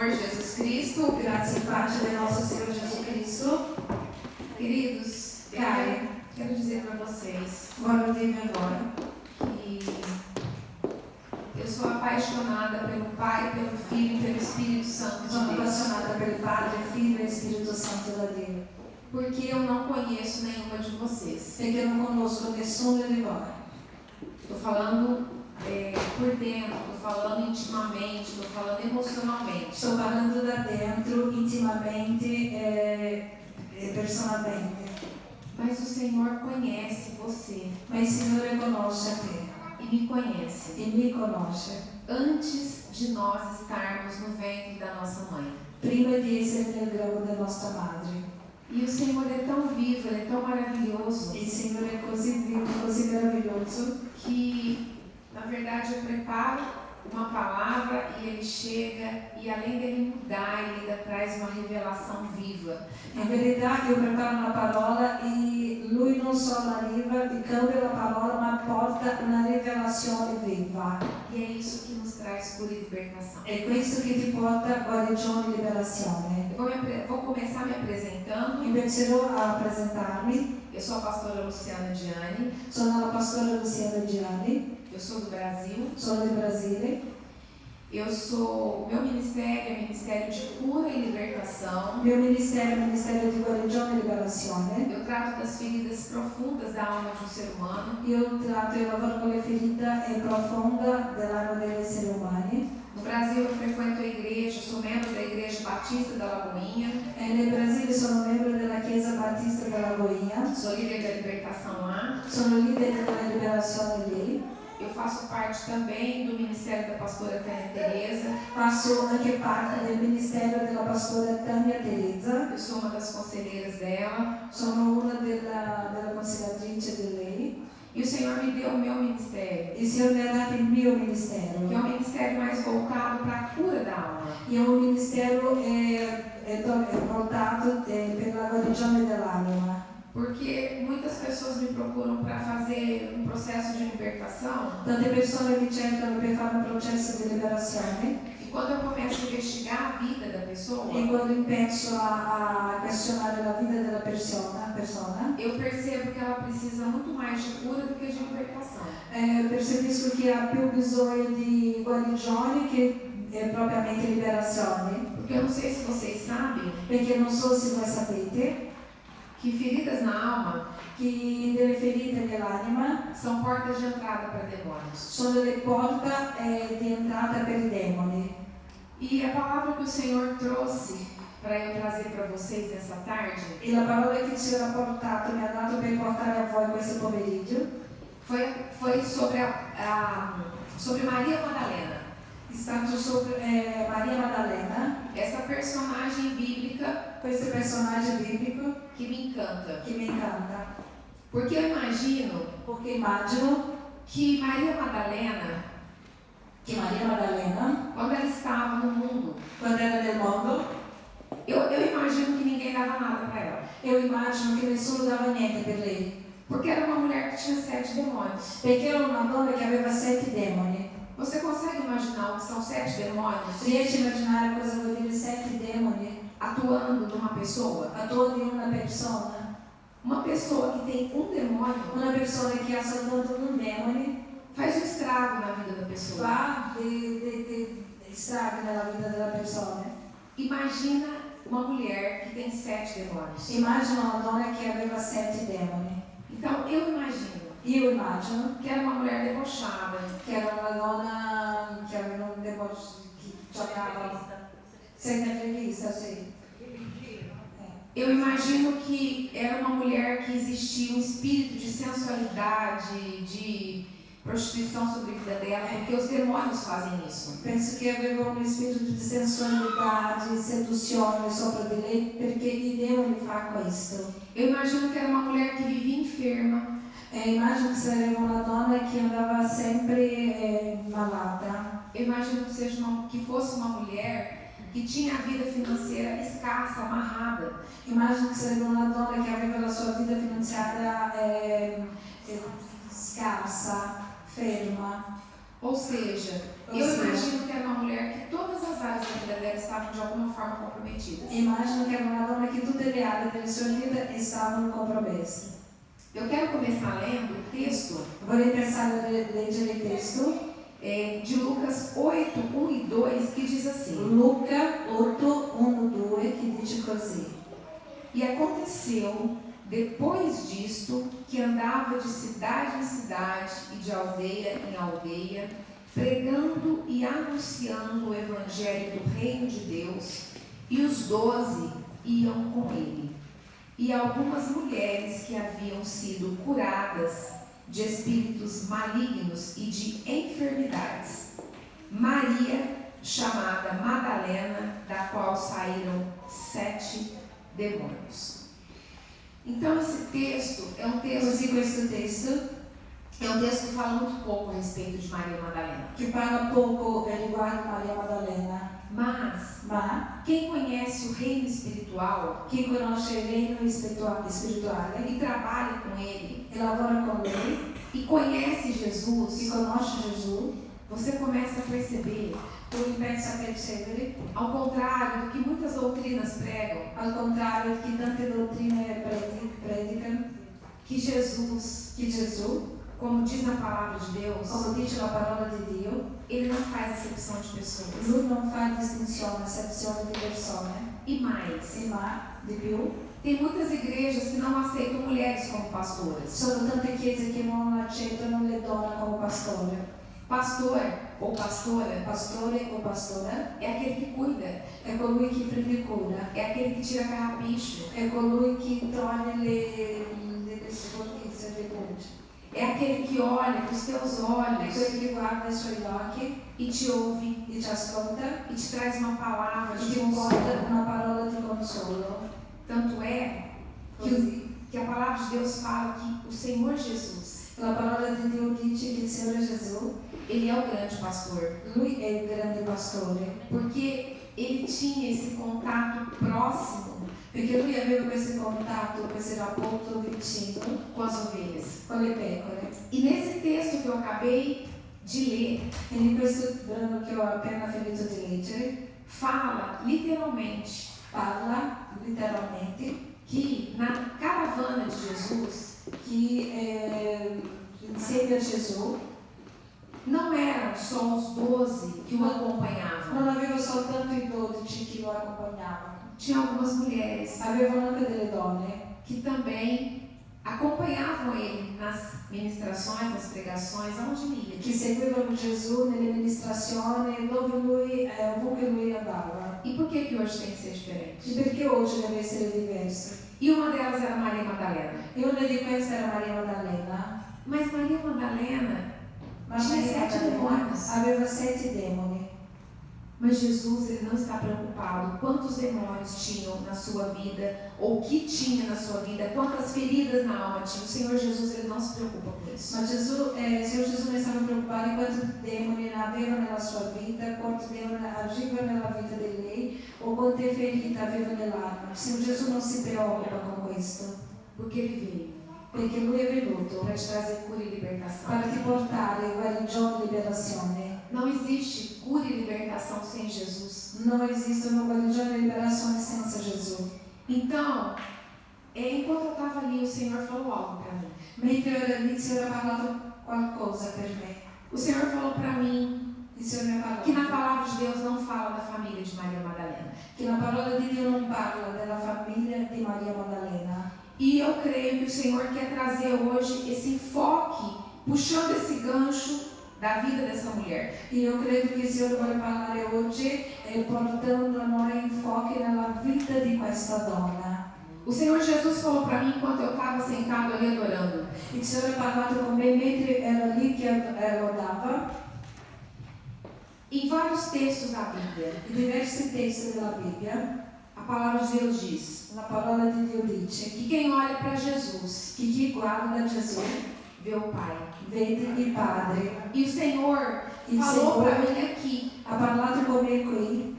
Senhor Jesus Cristo. Grazie e pace del nostro Signore Gesù Cristo. Queridos, quero dizer para vocês Voglio dirvi agora que eu sou apaixonada pelo Pai, pelo Filho e pelo Espírito Santo de sono Deus. appassionata per il Padre, il Figlio e il Spirito Santo da Dio, Porque eu não conheço nenhuma de vocês. perché non conosco nessuno di voi. Estou falando por dentro, estou falando intimamente, estou falando emocionalmente. Sto parlando da dentro, intimamente e personalmente. Mas o Senhor conhece você Ma il Signore conosce te e me conhece e mi conosce antes de nós estarmos no ventre da nossa mãe. prima di essere nel grembo della nostra madre. E o Senhor é tão vivo, Ele é tão maravilhoso, Il Signore è così vivo, così meraviglioso, que na verdade eu preparo uma palavra e Ele chega e além dele mudar, Ele ainda traz uma revelação viva. in verità io preparo una parola e Lui non solo arriva e cambia la parola ma porta una rivelazione viva. E é isso que nos traz cura e libertação. È questo che ti porta guarigione e liberazione. Eu vou começar me apresentando. Inizierò a presentarmi. Eu sou a pastora Luciana Gianni, Sono la pastora Luciana Gianni, eu sou do Brasil. sono di Brasile. O meu ministério é Ministério de Cura e Libertação. Il mio ministero è il Ministero di Guarigione e Liberazione. Eu trato das feridas profundas da alma de um ser humano. Io tratto e lavoro con le ferite profonde dell'anima degli esseri umani. No Brasil eu frequento a igreja, sou membro da Igreja Batista da Lagoinha. Nel Brasile sono membro della Chiesa Battista della Goia. Sou líder da libertação lá. Sono leader della liberazione lì. Eu faço parte também do Ministério da Pastora Tânia Teresa. Faccio anche parte del ministero della pastora Tania Teresa. Eu sou uma das conselheiras dela. Sono una della consigliatrice di lei. E o Senhor me deu o meu ministério, Il Signore mi ha dato il mio ministero. que é um ministério mais voltado para a cura da alma. È un ministero voltato per la guarigione dell'anima. Porque muitas pessoas me procuram para fazer um processo de libertação. Tante persone mi cercano per fare un processo di liberazione E quando eu começo a investigar a vida da pessoa, e quando penso a questionare la vita della persona eu percebo que ela precisa muito mais de cura do que de libertação. percepisco che ha più bisogno di guarigione che propriamente liberazione, Porque eu não sei se vocês sabem perché non so se voi sapete que feridas na alma che delle ferite dell'anima são portas de entrada para demônios. sono le porte di entrata per i demoni. E a palavra que o Senhor trouxe para eu trazer para vocês nessa tarde E la parola che il Signore ha portato, mi ha dato per portare a voi questo pomeriggio, foi sobre Maria Madalena. è stato sobre Maria Maddalena, Essa personagem bíblica questo personaggio biblico que me encanta. che mi incanta, Porque eu imagino perché immagino que Maria Madalena, che Maria Maddalena, quando ela estava no mundo, quando era nel mondo, eu imagino que ninguém dava nada para ela. io immagino che nessuno dava niente per lei, Porque era uma mulher que tinha 7 demônios. perché era una donna che aveva 7 demoni. Você consegue imaginar o que são 7 demônios Riesci a immaginare cosa vuol dire 7 demoni atuando numa pessoa? attorno di una persona? Uma pessoa que tem um demônio Una persona che ha soltanto un demone faz um estrago na vida da pessoa. fa dei stragi nella vita della persona. Imagina uma mulher que tem 7 demônios. Immagino una donna che aveva 7 demoni. Então eu imagino Io immagino que era uma mulher debochada, che era una donna che aveva un deboscio, che giocava senza rivista, sì. eu imagino que era uma mulher que existia um espírito de sensualidade, de prostituição sobre a vida dela, porque os demônios fazem isso. Penso che aveva un spirito di sensualità, di seduzione sopra di lei perché i demoni fa questo. Eu imagino que era uma mulher que vivia enferma, Immagino che sarebbe una donna che andava sempre malata. eu imagino que fosse uma mulher que tinha a vida financeira escassa, amarrada. Immagino che sarebbe una donna che aveva la sua vita finanziaria scarsa, ferma. Ou seja, eu imagino que era uma mulher que todas as áreas da vida dela estavam de comprometidas. Immagino che era una donna che tutte le aree della sua vita stavano compromesse. Eu quero começar lendo o texto Vorrei pensare a leggere il testo. de Lucas 8, 1 e 2, que diz assim: Luca 8, 1, 2, que diz così. E aconteceu, depois disto, que andava de cidade em cidade e de aldeia em aldeia, pregando e anunciando o evangelho do reino de Deus, e os 12 iam com ele. E algumas mulheres que haviam sido curadas de espíritos malignos e de enfermidades. Maria, chamada Madalena, da qual saíram 7 demônios. Então esse texto é um texto que fala muito pouco a respeito de Maria Madalena. Che parla poco riguardo Maria Maddalena. Ma quem conhece o reino espiritual, Chi conosce il regno spirituale e trabalha com ele, e lavora con lui, e conhece chi Jesus, conosce Gesù, você começa a perceber, lui pensa a percepire, ao contrário do que muitas doutrinas pregam, al contrario di tante dottrine predicano, que Jesus, che Gesù, como diz na palavra de Deus, come dice la parola di Dio, ele não faz acepção de pessoas. lui non fa distinzione, accezione di persone, E mais, ma di più, tem muitas igrejas que não aceitam mulheres como pastoras. sono tante chiese che non accettano le donne come pastore. Pastor ou pastora Pastore o pastora é aquele que cuida, è colui che prende cura, é aquele que tira carrapicho, è colui che toglie le sporchezze, le punte, é aquele que olha com os teus è olhos quello che guarda i suoi occhi e te ouve e ti ascolta e te traz uma palavra e de ti porta consolo. una parola di consolo. Tanto é Così que a palavra de Deus fala que o Senhor Jesus, la parola di Dio dice che il Signore Gesù, ele é o grande pastor, lui è il grande pastore, porque ele tinha esse contato próximo perché lui aveva questo contatto, questo rapporto vicino com as ovelhas. con le pecore. E nesse texto que eu acabei de ler, E in questo brano che ho appena finito di leggere, fala literalmente parla letteralmente que na caravana de Jesus che insieme a Gesù não eram só os 12 que o acompanhavam, non aveva soltanto i 12 che lo accompagnavano, tinha algumas mulheres avevano anche delle donne que também acompanhavam ele nas ministrações, nas pregações, aonde ele che ia. seguivano Gesù nelle amministrazioni dove lui, ovunque lui andava. E por que que hoje tem que ser E diferente? perché oggi deve essere diverso? E uma delas era Maria Madalena. E una di queste era Maria Maddalena, Mas Maria Madalena ma tinha Maria 7 Maddalena demônios. aveva 7 demoni. Mas Jesus, ele não está preocupado quantos demônios tinham na sua vida, ou o que tinha na sua vida, quantas feridas na alma tinha. O Senhor Jesus, ele não se preocupa com isso. Ma Gesù, il Signor Gesù ne stava preoccupando di quanti demoni aveva nella sua vita, quanti demoni agivano nella vita di lei o quante ferite aveva nell'anima. Il Signor Gesù non si preoccupa con questo, Porque ele veio perché lui è venuto para te trazer cura e libertação. per ti portare guarigione e liberazione. Não existe cura e libertação sem Jesus. Non esistono guarigione e liberazione senza Gesù. Então, enquanto eu estava ali, o Senhor falou algo para mim. Mentre ero lì, il Signore ha parlato qualcosa per me. O Senhor falou para mim Il Signore mi ha que na parlato palavra de Deus não fala da família de Maria Madalena. che la parola di Dio non parla della famiglia di Maria Maddalena. E eu creio que o Senhor quer trazer hoje esse enfoque, puxando esse gancho da vida dessa mulher. Io credo che il Signore vuole parlare oggi portando a noi enfoque nella vita di questa donna. O Senhor Jesus falou para mim enquanto eu estava sentado ali adorando. Il Signore ha parlato con me mentre ero lì che lodava Em vários textos da Bíblia, in diversi testi della Bibbia. a palavra de Deus diz La parola di Dio dice que quem olha para Jesus che chi guarda Gesù vê o Pai. vede il Padre. E o Senhor Il falou para Signore mim aqui ha parlato con me qui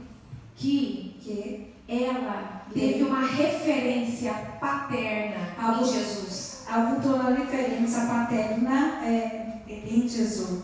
que che ela teve uma referência paterna em Jesus. ha avuto una riferenza paterna in Gesù.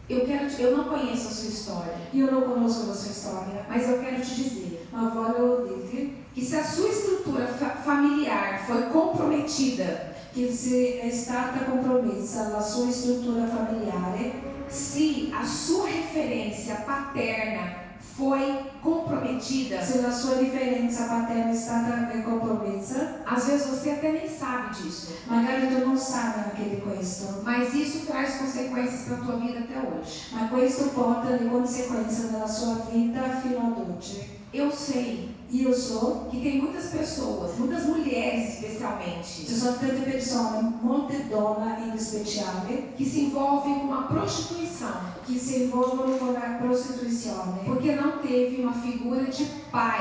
Eu não conheço a sua história, Io non conosco la sua storia, mas eu quero te dizer ma voglio dirti que se a sua estrutura familiar foi comprometida, che se è stata compromessa la sua struttura familiare, se a sua referência paterna foi comprometida, se la sua riferenza paterna è stata compromessa, às vezes você até nem sabe disso, magari tu non sai neanche di questo, mas isso traz consequências para a tua vida até hoje. ma questo porta le conseguenze nella sua vita fino ad oggi. Eu sei Io so que tem muitas pessoas, muitas mulheres especialmente, ci sono tante persone, molte donne in speciale, que se envolvem com a prostituição, che si involvono con la prostituzione porque não teve uma figura de pai.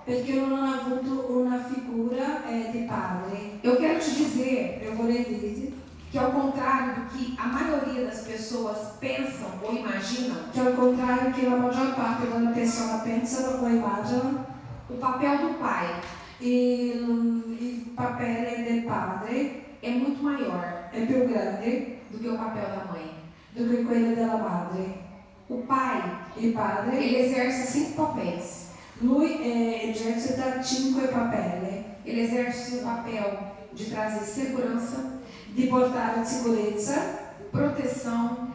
perché non hanno avuto una figura di padre. Eu quero te dizer Io vorrei dirti que, ao contrário do que a maioria das pessoas pensam ou imaginam, che al contrario che la maggior parte delle persone pensano o immaginano, o papel do pai il papel del padre é muito maior è più grande do que o papel da mãe. do che quello della madre. O pai, Il padre, ele exerce 5 papéis. lui esercita 5 papelli: Ele exerce o papel de trazer segurança, di portare sicurezza, proteção.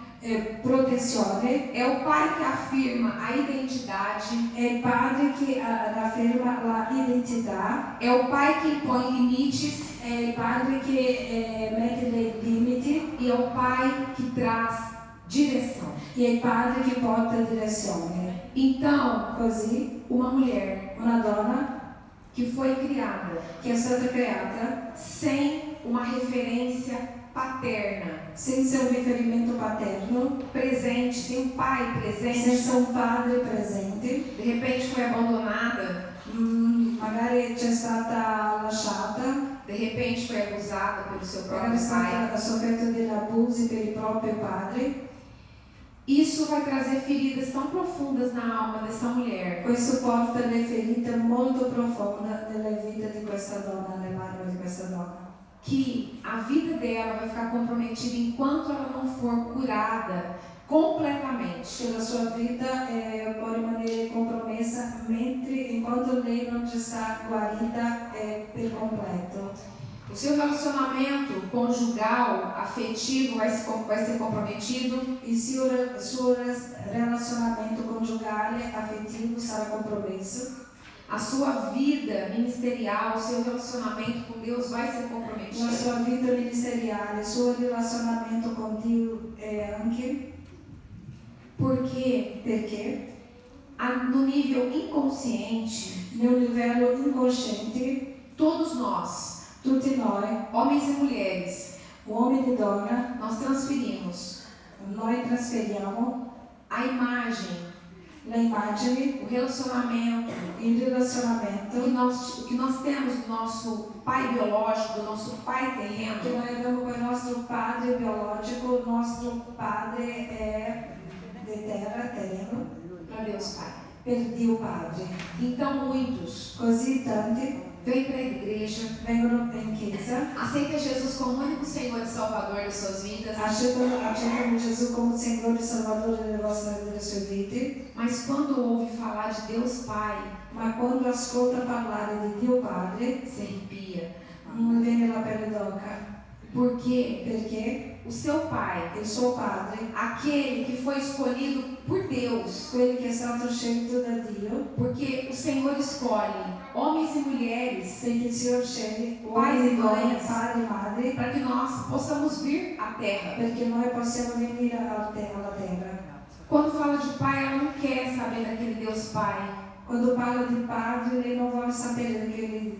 protezione. É o pai que afirma a identidade. È il padre che afferma la identità. É o pai que impõe limites. È il padre che mette dei limiti. E é o pai que traz direção. E è il padre che porta direzione. Então, Così, uma mulher una donna que foi criada che è stata creata sem uma referência paterna, senza un riferimento paterno, presente, sem um pai presente, senza un padre presente, de repente foi abandonada, magari c'è stata lasciata, de repente foi abusada pelo seu magari próprio pai. ha sofferto degli abusi per il proprio padre. Isso vai trazer feridas tão profundas na alma dessa mulher, Questo porta le ferite molto profonde nella vita di questa donna, nell'anima di questa donna, que a vida dela vai ficar comprometida enquanto ela não for curada completamente. che la sua vita può rimanere compromessa enquanto lei non ci sta guarita per completo. O seu relacionamento conjugal, afetivo vai ser comprometido. Il suo relazionamento conjugale affettivo sarà compromesso. A sua vida ministerial, o seu relacionamento com Deus vai ser La comprometido. sua vita ministeriale, il suo relazionamento con Dio anche. Perché No nível inconsciente, nel livello inconsciente, todos nós, tutti noi, homens e mulheres, uomini e donne, nós transferimos noi trasferiamo a imagem, le immagini, o relacionamento, il relazionamento o que nós temos do nosso pai biológico, do nosso pai che terreno, noi abbiamo con il nostro padre biologico, il nostro padre è di terra, terreno, para Deus Pai. per Dio Padre. Então muitos Così tanti vêm para a igreja, vengono in chiesa, aceita Jesus como único Senhor e Salvador de suas vidas, accettano Gesù come Signore e Salvatore delle sue vite, mas quando ouve falar de Deus Pai, ma quando ascolta parlare di Dio Padre, se arrepia. mi viene la pelle d'oca. Por quê? Perché O seu pai, il suo padre, aquele que foi escolhido por Deus, quello che è stato scelto da Dio, porque o Senhor escolhe homens e mulheres perché il Signore sceglie Pais uomini e e donne, mães. padri e madri, para que nós possamos vir à terra. perché noi possiamo venire alla terra. Quando fala de pai, ela não quer saber daquele Deus Pai, Quando parla di padre, lei non vuole sapere di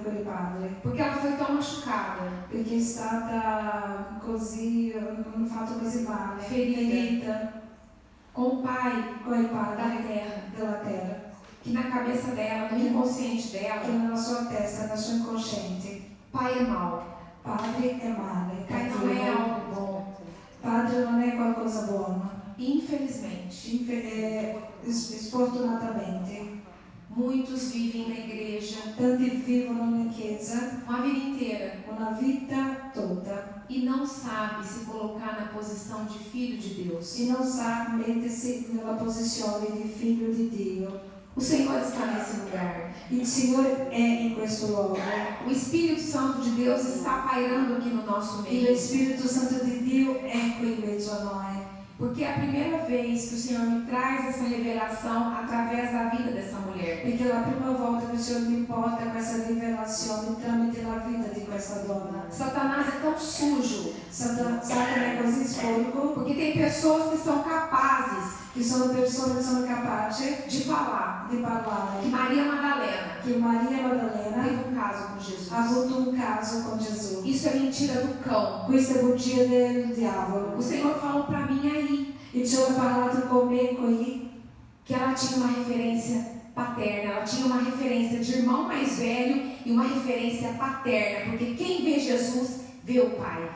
quel padre, porque ela foi tão machucada, perché è stata così, hanno fatto così male, ferida com o pai con il da padre terra, della terra, que na cabeça dela, no inconsciente che dela, nella sua testa, nel suo inconsciente, pai é mau, padre è male, pai não é cattivo, algo bom. padre non è qualcosa buono. Infelizmente, Sfortunatamente, muitos vivem na igreja tanti vivono in chiesa uma vida inteira una vita tutta e não sabe se colocar na posição de filho de Deus. e não sabe mettersi nella posizione di figlio di Dio. O Senhor está nesse lugar. Il Signore è in questo luogo. O Espírito Santo de Deus está pairando aqui no nosso E meio. lo Spirito Santo di Dio è qui in mezzo a noi. Porque é a primeira vez que o Senhor me traz essa revelação através da vida dessa mulher. Perché è la prima volta che il Signore mi porta questa rivelazione tramite la vita di questa donna. Satanás é tão sujo, Satana è così sporco porque tem pessoas que são capazes che sono persone che sono capaci de falar di parlare que Maria Madalena che Maria Maddalena teve um caso com Jesus. ha avuto un caso con Gesù. Isso é mentira do cão. Questa è bugia del diavolo. O Senhor falou para mim aí Il Signore ha parlato con me qui que ela tinha uma referência paterna, ela tinha uma referência de irmão mais velho e uma referência paterna, porque quem vê Jesus vê o Pai.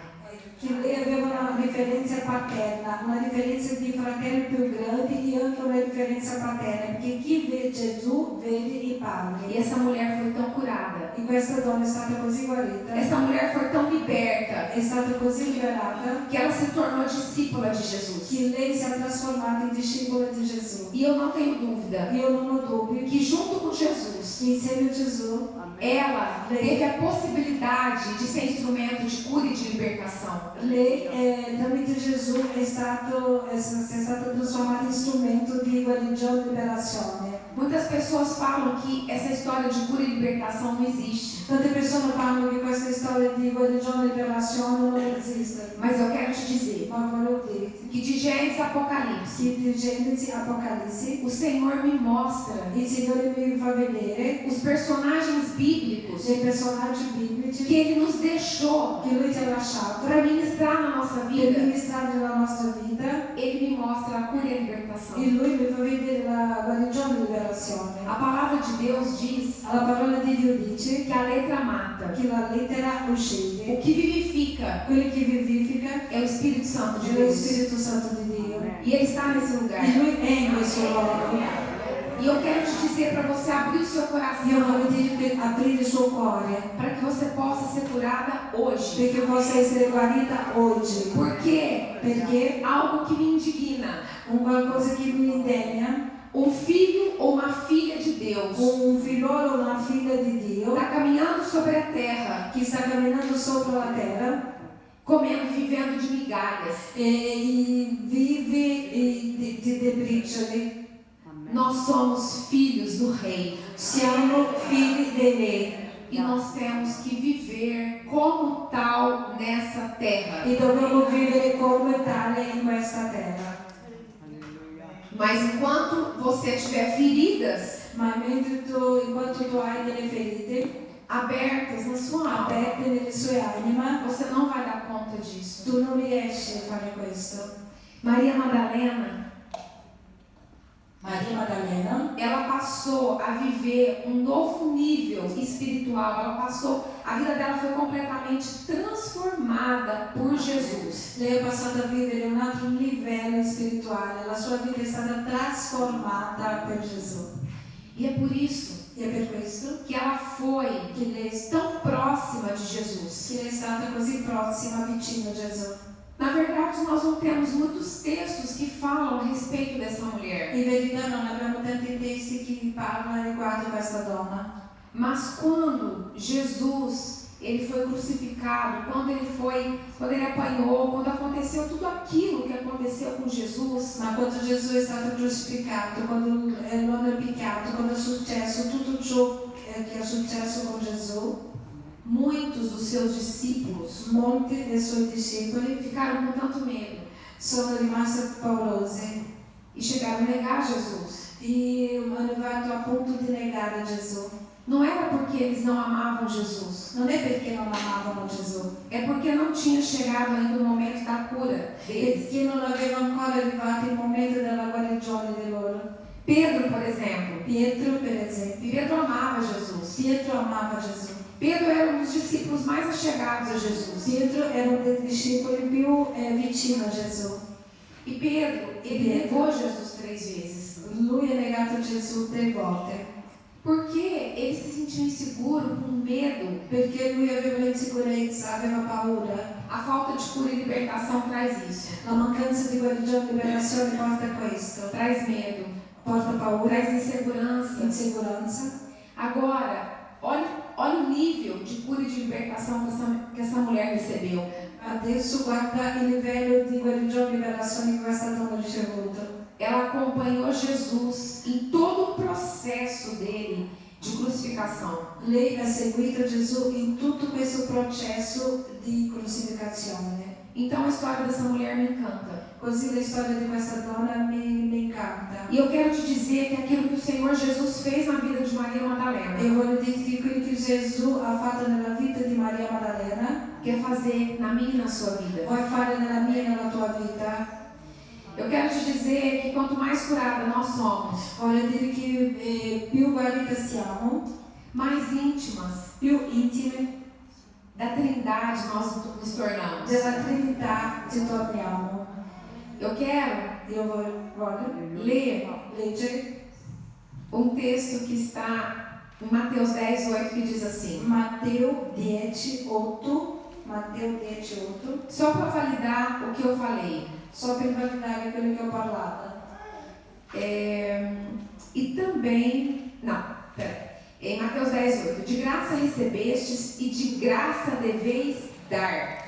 che lei aveva una riferenza paterna, una riferenza di fratelli più grandi e anche una riferenza paterna, perché chi vede Gesù vede il E Padre. essa mulher foi tão curada, E questa donna è stata così guarita, essa mulher foi tão liberta, è stata così liberata, que ela se tornou discípula de Jesus. che lei si è trasformata in discepola di Gesù. E eu não tenho dúvida Io non ho dubbi que junto com Jesus, che insieme a Gesù ela teve a possibilidade de ser instrumento de cura e de libertação. lei tramite Gesù è stata trasformata in strumento di guarigione e liberazione. Muitas pessoas falam que essa história de cura e libertação não existe. Tante persone parlano che questa storia di guarigione e liberazione non esiste, Mas eu quero te dizer ma voglio dirti que de Gênesis a Apocalipse, che di Genesi Apocalisse o Senhor me mostra il Signore mi fa vedere os personagens bíblicos dei personaggi que biblici Ele nos deixou che Lui ci ha lasciato para ministrar na nossa per vida. ministrare nella nostra vita Ele me mostra a cura e a libertação. e Lui mi fa vedere la guarigione e liberazione. A palavra de Deus diz La parola di Dio dice que a letra mata. che la lettera uccide, O que vivifica quello che vivifica é o Espírito Santo de è lo Deus. Spirito Santo di Dio. E Ele está nesse lugar. E Lui è in questo luogo. E eu quero te dizer para você abrir o seu Io coração voglio dire per aprire il suo cuore para que você possa ser curada hoje. perché possa essere guarita oggi. Porque Perché algo que me indigna, un qualcosa che mi indegna, um filho ou uma filha de Deus un figliolo o una figlia di Dio está caminhando sobre a terra, che sta camminando sopra la terra comendo e vivendo de migalhas. e vive di bricioli. Nós somos filhos do Rei Siamo figli dei re e nós temos que viver como tal nessa terra. e dobbiamo vivere come tale in questa terra. Mas enquanto você tiver feridas Ma enquanto tu hai delle ferite abertas na sua alma, aperte nelle sue anime, você não vai dar conta disso. tu non riesci a fare questo. Maria Madalena, Maria Maddalena, ela passou a viver um novo nível espiritual. A vida dela foi completamente transformada por Jesus. lei è passata a vivere un altro livello spirituale, la sua vita è stata trasformata per Gesù. E é por isso E è per questo que ela foi che lei tão próxima de Jesus. è stata così prossima, vicino a Gesù. Na verdade, nós não temos muitos textos que falam a respeito dessa mulher. In verità non abbiamo tanti testi che parlano riguardo questa donna. Mas quando Jesus ele foi crucificado, quando ele apanhou, quando aconteceu tudo aquilo que aconteceu com Jesus, Ma quando Gesù è stato crucificato, quando lo hanno picchiato, quando è successo tutto ciò che è successo con Gesù, muitos dos seus discípulos molti dei suoi discepoli ficaram com tanto medo sono rimasti paurosi e chegaram a negar Jesus. e hanno arrivato a punto di negare Gesù. Não era porque eles não amavam Jesus, Non è perché non amavano Gesù, é porque não tinha chegado ainda o momento da cura deles. perché non aveva ancora arrivato il momento della guarigione di loro. Pedro, por exemplo, Pietro, per esempio. Pedro amava Jesus. Pietro amava Gesù. Pedro era um dos discípulos mais achegados a Jesus. Pietro era uno dei discepoli più vicino a Gesù. E Pedro, ele negou Jesus 3 vezes. Lui ha negato Gesù 3 volte. Porque ele se sentiu inseguro, com medo. Perché lui aveva l'insicurezza, aveva paura. A falta de cura e libertação traz isso. La mancanza di guarigione e liberazione porta questo, Traz medo, porta paura, traz insegurança. inseguranza. Agora, olha o nível de cura e de libertação que essa mulher recebeu. Adesso guarda il livello di guarigione e liberazione che questa donna ha ricevuto. Ela acompanhou Jesus em todo o processo dele de crucificação. Lei ha seguito Gesù in tutto questo processo di crucificazione. Então a história dessa mulher me encanta. Così la storia di questa donna mi incanta. E eu quero te dizer que aquilo que o Senhor Jesus fez na vida de Maria Madalena, E voglio dirti che quello che Gesù ha fatto nella vita di Maria Maddalena, quer fazer na minha e na sua vida. vuoi fare nella mia e nella tua vita. Eu quero te dizer que quanto mais curada nós somos, Voglio dire che più guarite siamo, mais íntimas più intime da Trindade nós nos tornamos. della Trinità ci torniamo. Eu quero Io voglio ler leggere um texto que está em Mateus 10:8, que diz assim, Matteo 10:8. Matteo 10:8. só para validar o que eu falei. Só per validare quello che ho parlato. E também, em Mateus 10:8, de graça recebestes e de graça deveis dar.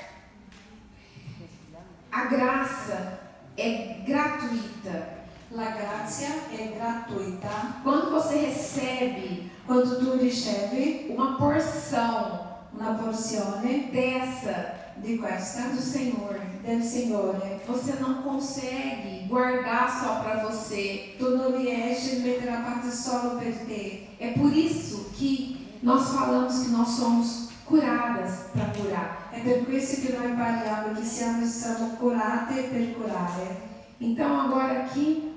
A graça é gratuita. La grazia è gratuita. Quando você recebe Quando tu ricevi uma porção una porzione dessa di questa do Senhor, del Signore, você não consegue guardar só para você. tu non riesci a mettere a parte solo per te. É por isso que nós falamos que nós somos curadas para curar. È per questo che noi parliamo che siamo curate per curare. Então agora aqui,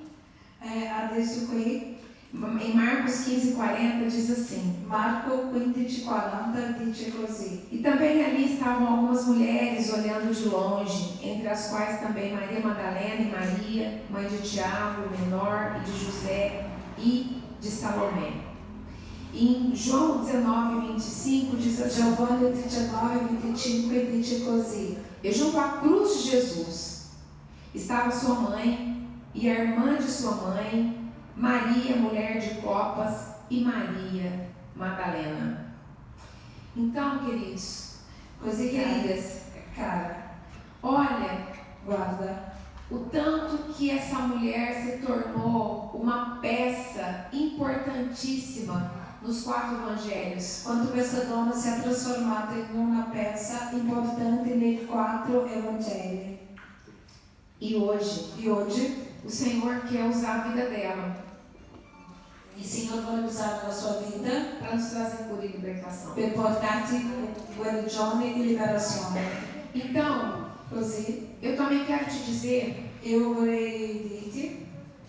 Adesso qui, em Marcos 15:40 diz assim, Marco 15:40 dice così. e também ali estavam algumas mulheres olhando de longe, entre as quais também Maria Madalena e Maria, mãe de Tiago, o menor, e de José e de Salomé. Em João 19:25 diz assim, Giovanni 19:25 dice così. e junto à cruz de Jesus estava sua mãe e a irmã de sua mãe, Maria, mulher de Clopas, e Maria Madalena. Então, queridos, Così queridas, cara, olha guarda, o tanto que essa mulher se tornou uma peça importantíssima nos 4 evangelhos. quanto questa donna si è trasformata in una pezza importante nei 4 Evangeli. E hoje, E oggi o Senhor quer usar a vida dela il Signore vuole usare la sua vita para nos trazer cura e libertação. per portarti guarigione e liberazione. Então, Così eu também quero te dizer io vorrei dirti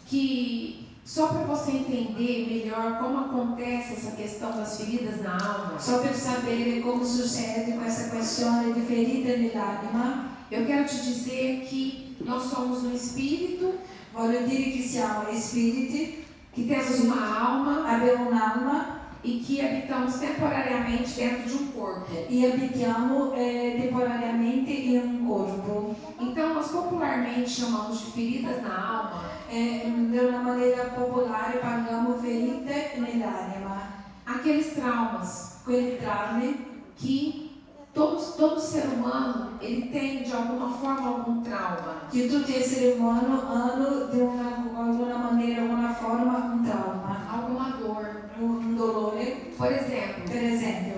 que só para você entender melhor como acontece essa questão das feridas na alma, só per sapere come succede questa questione di ferite nell'anima, eu quero te dizer que nós somos um espírito, voglio dire che siamo spiriti, que temos uma alma abbiamo un'anima e que habitamos temporariamente dentro de um corpo. e abitiamo temporaneamente in un corpo. Então, nós popularmente chamamos de feridas na alma In una maniera popolare parliamo ferite nell'anima, aqueles traumas quei traumi que todo ser humano ele tem de alguma forma algum trauma. che tutti gli esseri umani hanno di alguna maniera, una forma, un trauma, Alguma dor. un dolore. Por exemplo, Per esempio,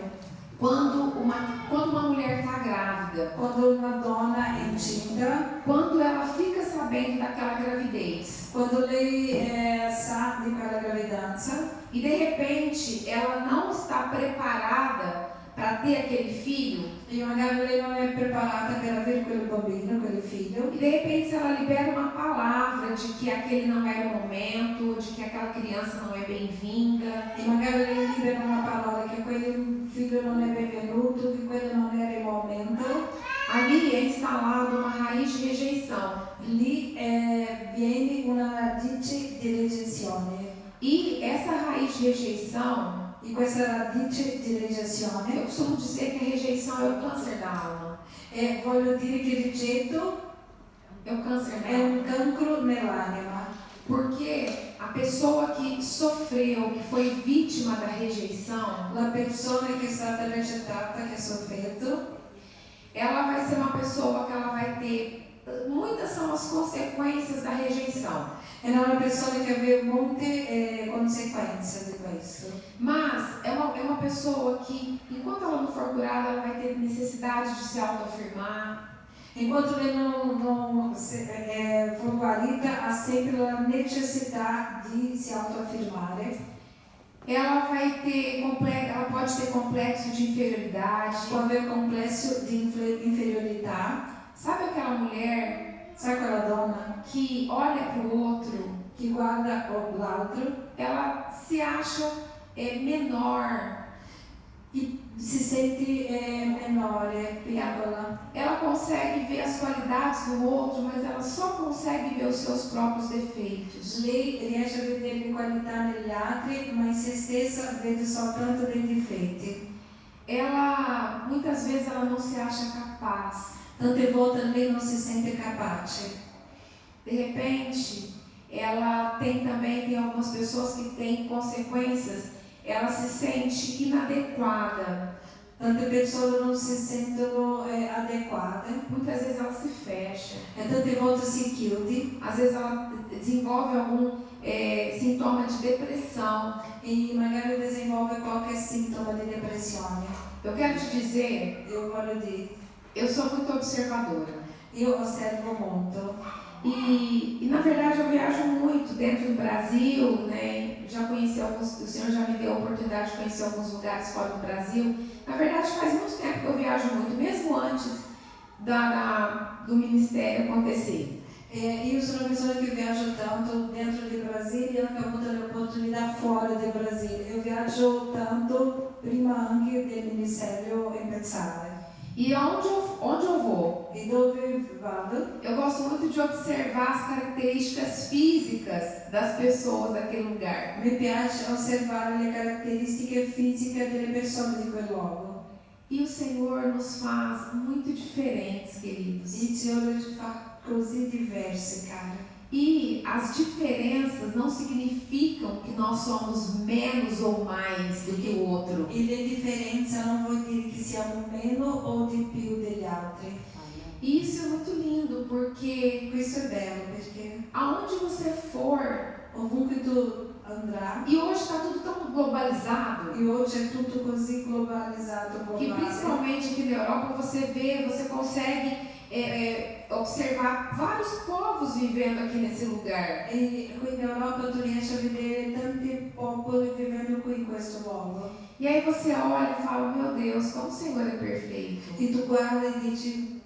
quando uma mulher está grávida, quando una donna è incinta, quando ela fica sabendo daquela gravidez quando lei sa di quella gravidanza e de repente ela não está preparada para ter aquele filho, e magari lei non è preparata per avere quel bambino, quel figlio, e de repente ela libera uma palavra de que aquele não era o momento, de que aquela criança não é bem-vinda, e magari lei libera una parola che quel figlio non è benvenuto, che quello non era il momento, ali é instalada uma raiz de rejeição. lì viene una radice di rejezione. E essa raiz de rejeição, E questa radice di Eu rejeizione, costumo dizer que a rejeição é o câncer da alma. voglio dire che il rigetto É o câncer da è alma. un cancro nell'anima, Porque a pessoa que sofreu, que foi vítima da rejeição, la persona che è stata rigettata, che ha sofferto, ela vai ser uma pessoa que ela vai ter. Muitas são as consequências da rejeição. è una persona che aveva molte conseguenze di questo. Mas é uma pessoa que, enquanto ela não for curada, ela vai ter necessidade de se autoafirmar. Enquanto lei non for guarita, ha sempre la necessità di si autoaffermare. Ela vai ter ela pode ter complexo de inferioridade. Può aver complesso di inferiorità. Sabe aquela mulher Sai quella donna que olha para o outro, che guarda l'altro ela se acha menor. e si sente menore, piccola. Ela consegue ver as qualidades do outro, mas ela só consegue ver os seus próprios defeitos. Lei riesce a vedere le qualità negli altri, ma in se stessa vede soltanto dei difetti. Ela, muitas vezes, ela não se acha capaz. Tante volte lei non si sente capace. De repente, ela tem algumas pessoas que têm consequências, ela se sente inadequada. Tante persone non si sentono adeguate Muitas vezes ela se fecha. e tante volte si chiude Às vezes ela desenvolve algum sintoma de depressão. e magari desenvolve qualche sintomo di depressione. Eu quero te dizer, Io voglio dire, eu sou muito observadora. io osservo molto. E na verdade eu viajo muito dentro do Brasil, né? Já conheci alguns, o Senhor já me deu a oportunidade de conhecer alguns lugares fora do Brasil. Na verdade faz muito tempo que eu viajo muito, mesmo antes do ministério acontecer. Io sono una persona che viaggio tanto dentro di Brasile e anche ho avuto le opportunità fuori del Brasile. Io viaggio tanto prima anche del ministero iniziale. E onde eu vou? E dove vado? Eu gosto muito de observar as características físicas das pessoas daquele lugar. Mi piace osservare le caratteristiche fisiche delle persone di quel luogo. E o Senhor nos faz muito diferentes, queridos. Il Signore ci fa così diversi, cara. E as diferenças não significam que nós somos menos ou mais do que o outro. E le differenze non vuol dire che siamo meno o di più degli altri. E isso é muito lindo, porque Questo è bello perché aonde você for, ovunque tu andrà, e hoje está tudo tão globalizado, e oggi è tutto così globalizzato, que globale, principalmente aqui na Europa você consegue observar vários povos vivendo aqui nesse lugar. e qui in Europa tu riesci a vedere tanti popoli vivendo qui in questo luogo. E aí você olha e fala, meu Deus, como o Senhor é perfeito. E tu guarda e dici,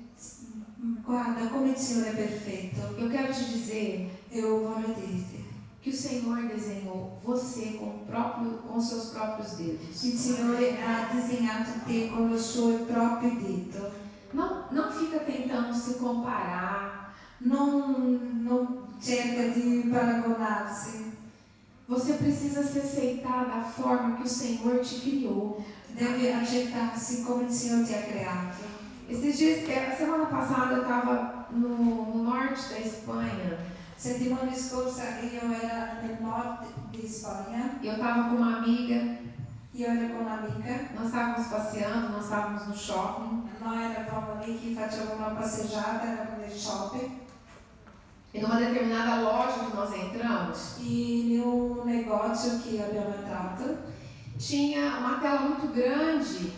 guarda come il Signore è perfetto. Eu quero te dizer Io voglio dirti, que o Senhor desenhou você com seus próprios dedos. il Signore ha disegnato te con il suo proprio dito. Não fica tentando se comparar. Non cerca di paragonarsi. Você precisa se aceitar da forma que o Senhor te criou. Deve accettarsi come il Signore ti ha creato. Esses dias, a semana passada eu estava no norte da Espanha. Settimana scorsa io ero nel nord di Spagna, Eu estava com uma amiga. io ero con un'amica, Nós estávamos passeando, nós estávamos no shopping. noi eravamo lì che facevamo una passeggiata, eravamo nel shopping E numa determinada loja que nós entramos, in un negozio che abbiamo entrato. tinha uma tela muito grande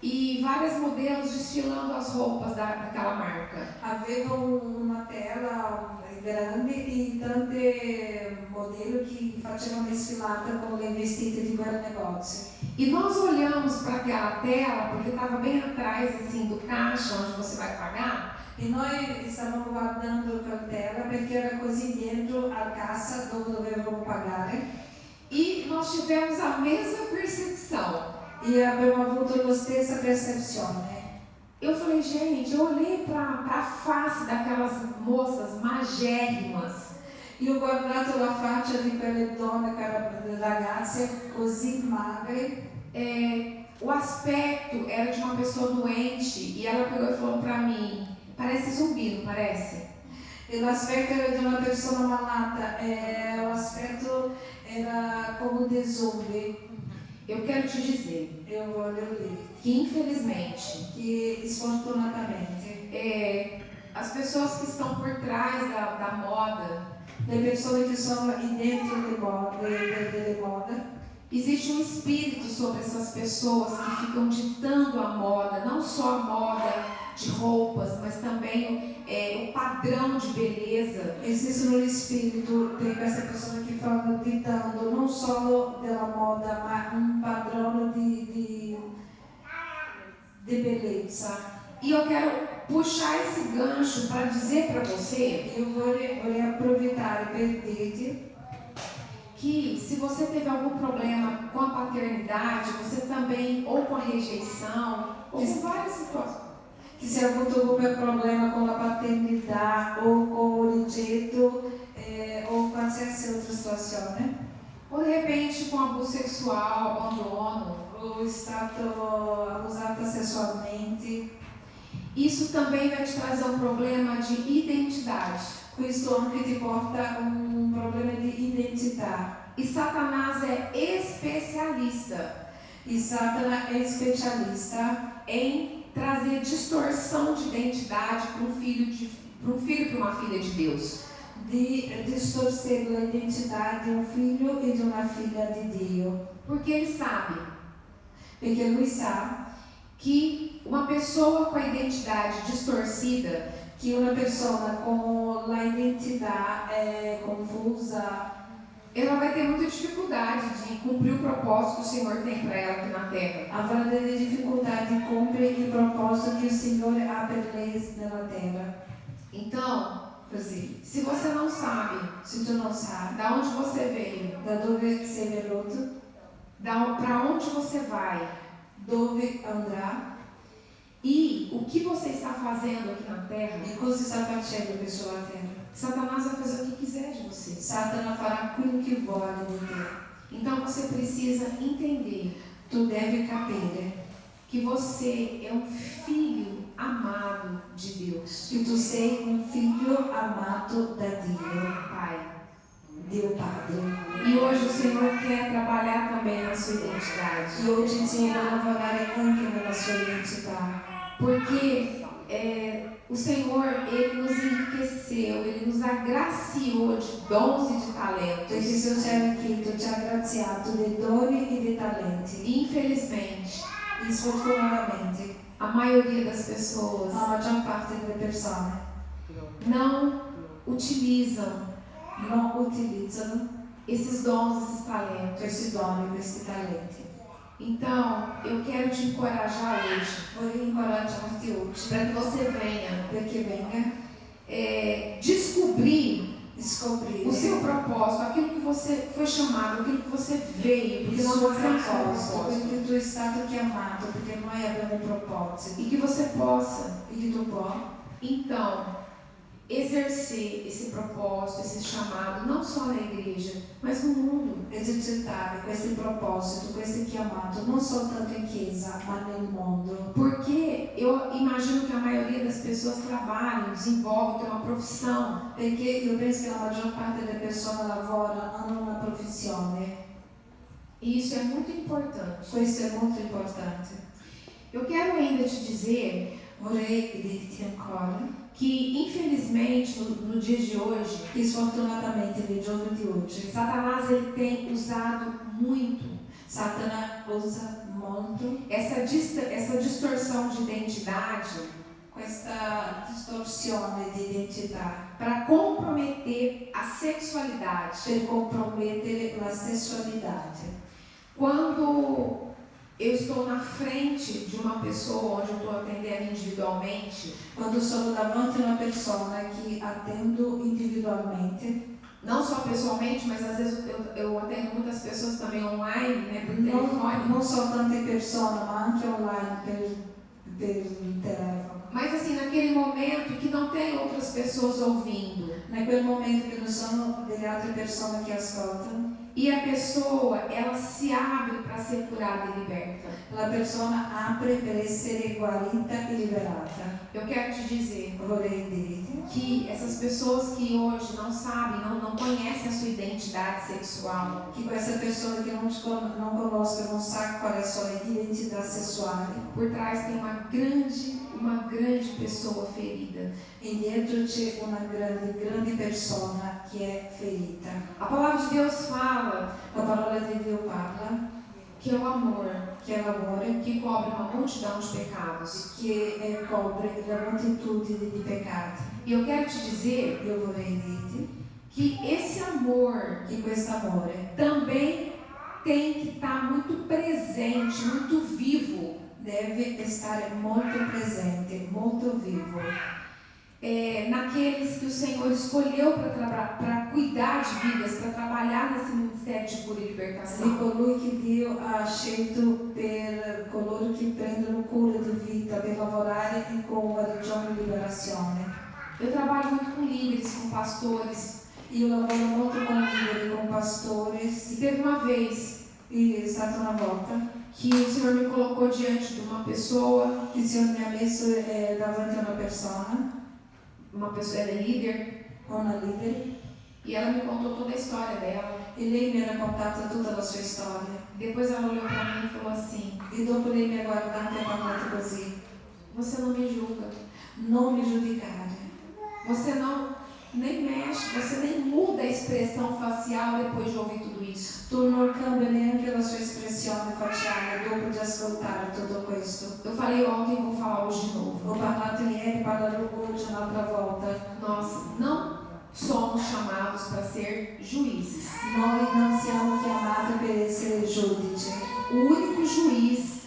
e vários modelos desfilando as roupas daquela marca. Aveva una tela grande e tanti modelli che facevano sfilata con le vestite di quel negozio. E nós olhamos para aquela tela, porque estava bem atrás assim, do caixa onde você vai pagar. E noi stavamo guardando quella tela perché era così dietro a cassa dove dovevamo pagare. E nós tivemos a mesma percepção. E abbiamo avuto la stessa percezione. Eu falei, gente, eu olhei para a face daquelas moças magérrimas. Io ho guardato la faccia di quelle donne, ragazze così magre. O aspecto era de uma pessoa doente e ela pegou e falou pra mim, parece zumbi, não parece? E l'aspetto era di una persona malata, l'aspetto era come dei zombie. Eu quero te dizer Eu voglio dire que infelizmente che sfortunatamente as pessoas que estão por trás da moda, le persone che sono dentro delle mode, existe um espírito sobre essas pessoas que ficam ditando a moda, não só a moda de roupas, mas também o padrão de beleza. esiste uno spirito di queste persone che fanno ditando non solo della moda, ma un padrone di bellezza. E eu quero puxar esse gancho para dizer para você Io vorrei approfittare per dirti que se você teve algum problema com a paternidade, você também, ou com a rejeição, ou com várias situações. che se ha avuto come problema con la paternità o con il rigetto o qualsiasi altra situazione, Ou de repente com abuso sexual, abandono. o è stato abusata sessualmente, Isso também vai te trazer um problema de identidade. questo anche ti porta un problema di identità. E Satanás é especialista Il Satana è specialista em trazer distorção de identidade para um filho e para uma filha de Deus. di distorcere l'identità di un figlio e di una figlia di Dio, Porque ele sabe perché lui sa que uma pessoa com a identidade distorcida, che una persona con l'identità confusa, ela vai ter muita dificuldade de cumprir o propósito que o Senhor tem para ela aqui na terra. avrà delle difficoltà di compiere il proposito che il Signore ha per lei nella terra. Então, Così, se você não sabe se tu non sai da onde você veio, da dove sei venuto, para onde você vai dove andrà e o que você está fazendo aqui na terra, e cosa sta facendo qui sulla terra, Satanás vai fazer o que quiser de você. Satana farà quello che vuole di te. Então você precisa entender Tu devi capire que você é um filho amado de Deus, che tu sei un figlio amato da Dio, Pai. Dio Padre. E hoje o Senhor quer trabalhar também na sua identidade, E oggi il Signore vuole lavorare anche nella sua identità, porque o Senhor, Ele nos enriqueceu, Ele nos agraciou de dons e de perché talentos. il Signore ci ha arricchito, ci ha graziato dei doni e dei talenti. E infelizmente, E sfortunatamente a maioria das pessoas la maggior parte delle persone não utilizam non utilizzano esses dons, esses talentos. questi doni, questi talenti. Então, eu quero te encorajar hoje, Voglio incoraggiarti oggi para que você venha perché venga descobrir di scoprire o seu propósito, aquilo que você foi chamado, aquilo que você veio, porque il nós suo fazemos um proposito, propósito. perché tu sei stato chiamato, perché noi abbiamo un proposito. E que você possa, E che tu puoi então, exercer esse propósito, esse chamado, não só na igreja, mas no mundo. esercitare questo proposito, questo chiamato, non soltanto in chiesa, ma nel mondo. Porque eu imagino que a maioria das pessoas trabalham, desenvolvem, tem uma profissão. Perché io penso che la maggior parte delle persone lavora, hanno una professione. E isso é muito importante. Questo è molto importante. Eu quero ainda te dizer Vorrei dirti ancora que, infelizmente, no dia de hoje, che sfortunatamente nel giorno di oggi Satanás ele tem usado muito Satana usa molto essa distorção de identidade questa distorsione di identità para comprometer a sexualidade. per compromettere la sessualità. Quando eu estou na frente de uma pessoa onde eu estou atendendo individualmente, Quando sono davanti a una persona che attendo individualmente, não só pessoalmente, mas às vezes eu atendo muitas pessoas também online, né, por telefone. non soltanto persone, ma anche online per il telefono. Mas assim, naquele momento que não tem outras pessoas ouvindo. Naquel momento che non sono delle altre persone che ascoltano. E a pessoa, ela se abre para ser curada e liberta. La persona apre per essere guarita e liberata. Eu quero te dizer Vorrei dirti que essas pessoas que hoje não sabem, não conhecem a sua identidade sexual, che queste persone che non conoscono, non sa qual è la sua identità sessuale, por trás tem uma grande pessoa ferida. e dietro c'è una grande persona che è ferita. A palavra de Deus fala La parola di Dio parla que é o amor che è l'amore que cobre uma multidão de pecados. che copre la moltitudine di peccati. E eu quero te dizer Io vorrei dirti que esse amor che quest'amore também tem que estar muito presente, muito vivo. deve stare molto presente, molto vivo. Naqueles que o Senhor escolheu para cuidar de vidas, para trabalhar nesse ministério de cura e Di libertação. colui che Dio ha scelto per coloro che prendono cura di vita, per lavorare con guarigione e liberazione. Eu trabalho muito com líderes, com pastores. Io lavoro molto con liberi, con pastores, E teve uma vez e è stata una volta que o Senhor me colocou diante de uma pessoa che il Signore mi ha messo davanti a una persona, ela é líder, una leader, e ela me contou toda a história dela. e lei mi ha raccontato tutta la sua storia. Depois ela olhou para mim e falou assim: E dopo lei mi ha guardato e ha parlato così: você não me julga, non mi giudicare, você não nem mexe, você nem muda a expressão facial depois de ouvir tudo isso. tu non cambi neanche la sua espressione facciale dopo di ascoltare tutto questo. Eu falei ontem e vou falar hoje de novo. Ho parlato ieri, parlerò oggi un'altra volta. Nós não somos chamados para ser juízes. Noi non siamo chiamati per essere giudici, O único juiz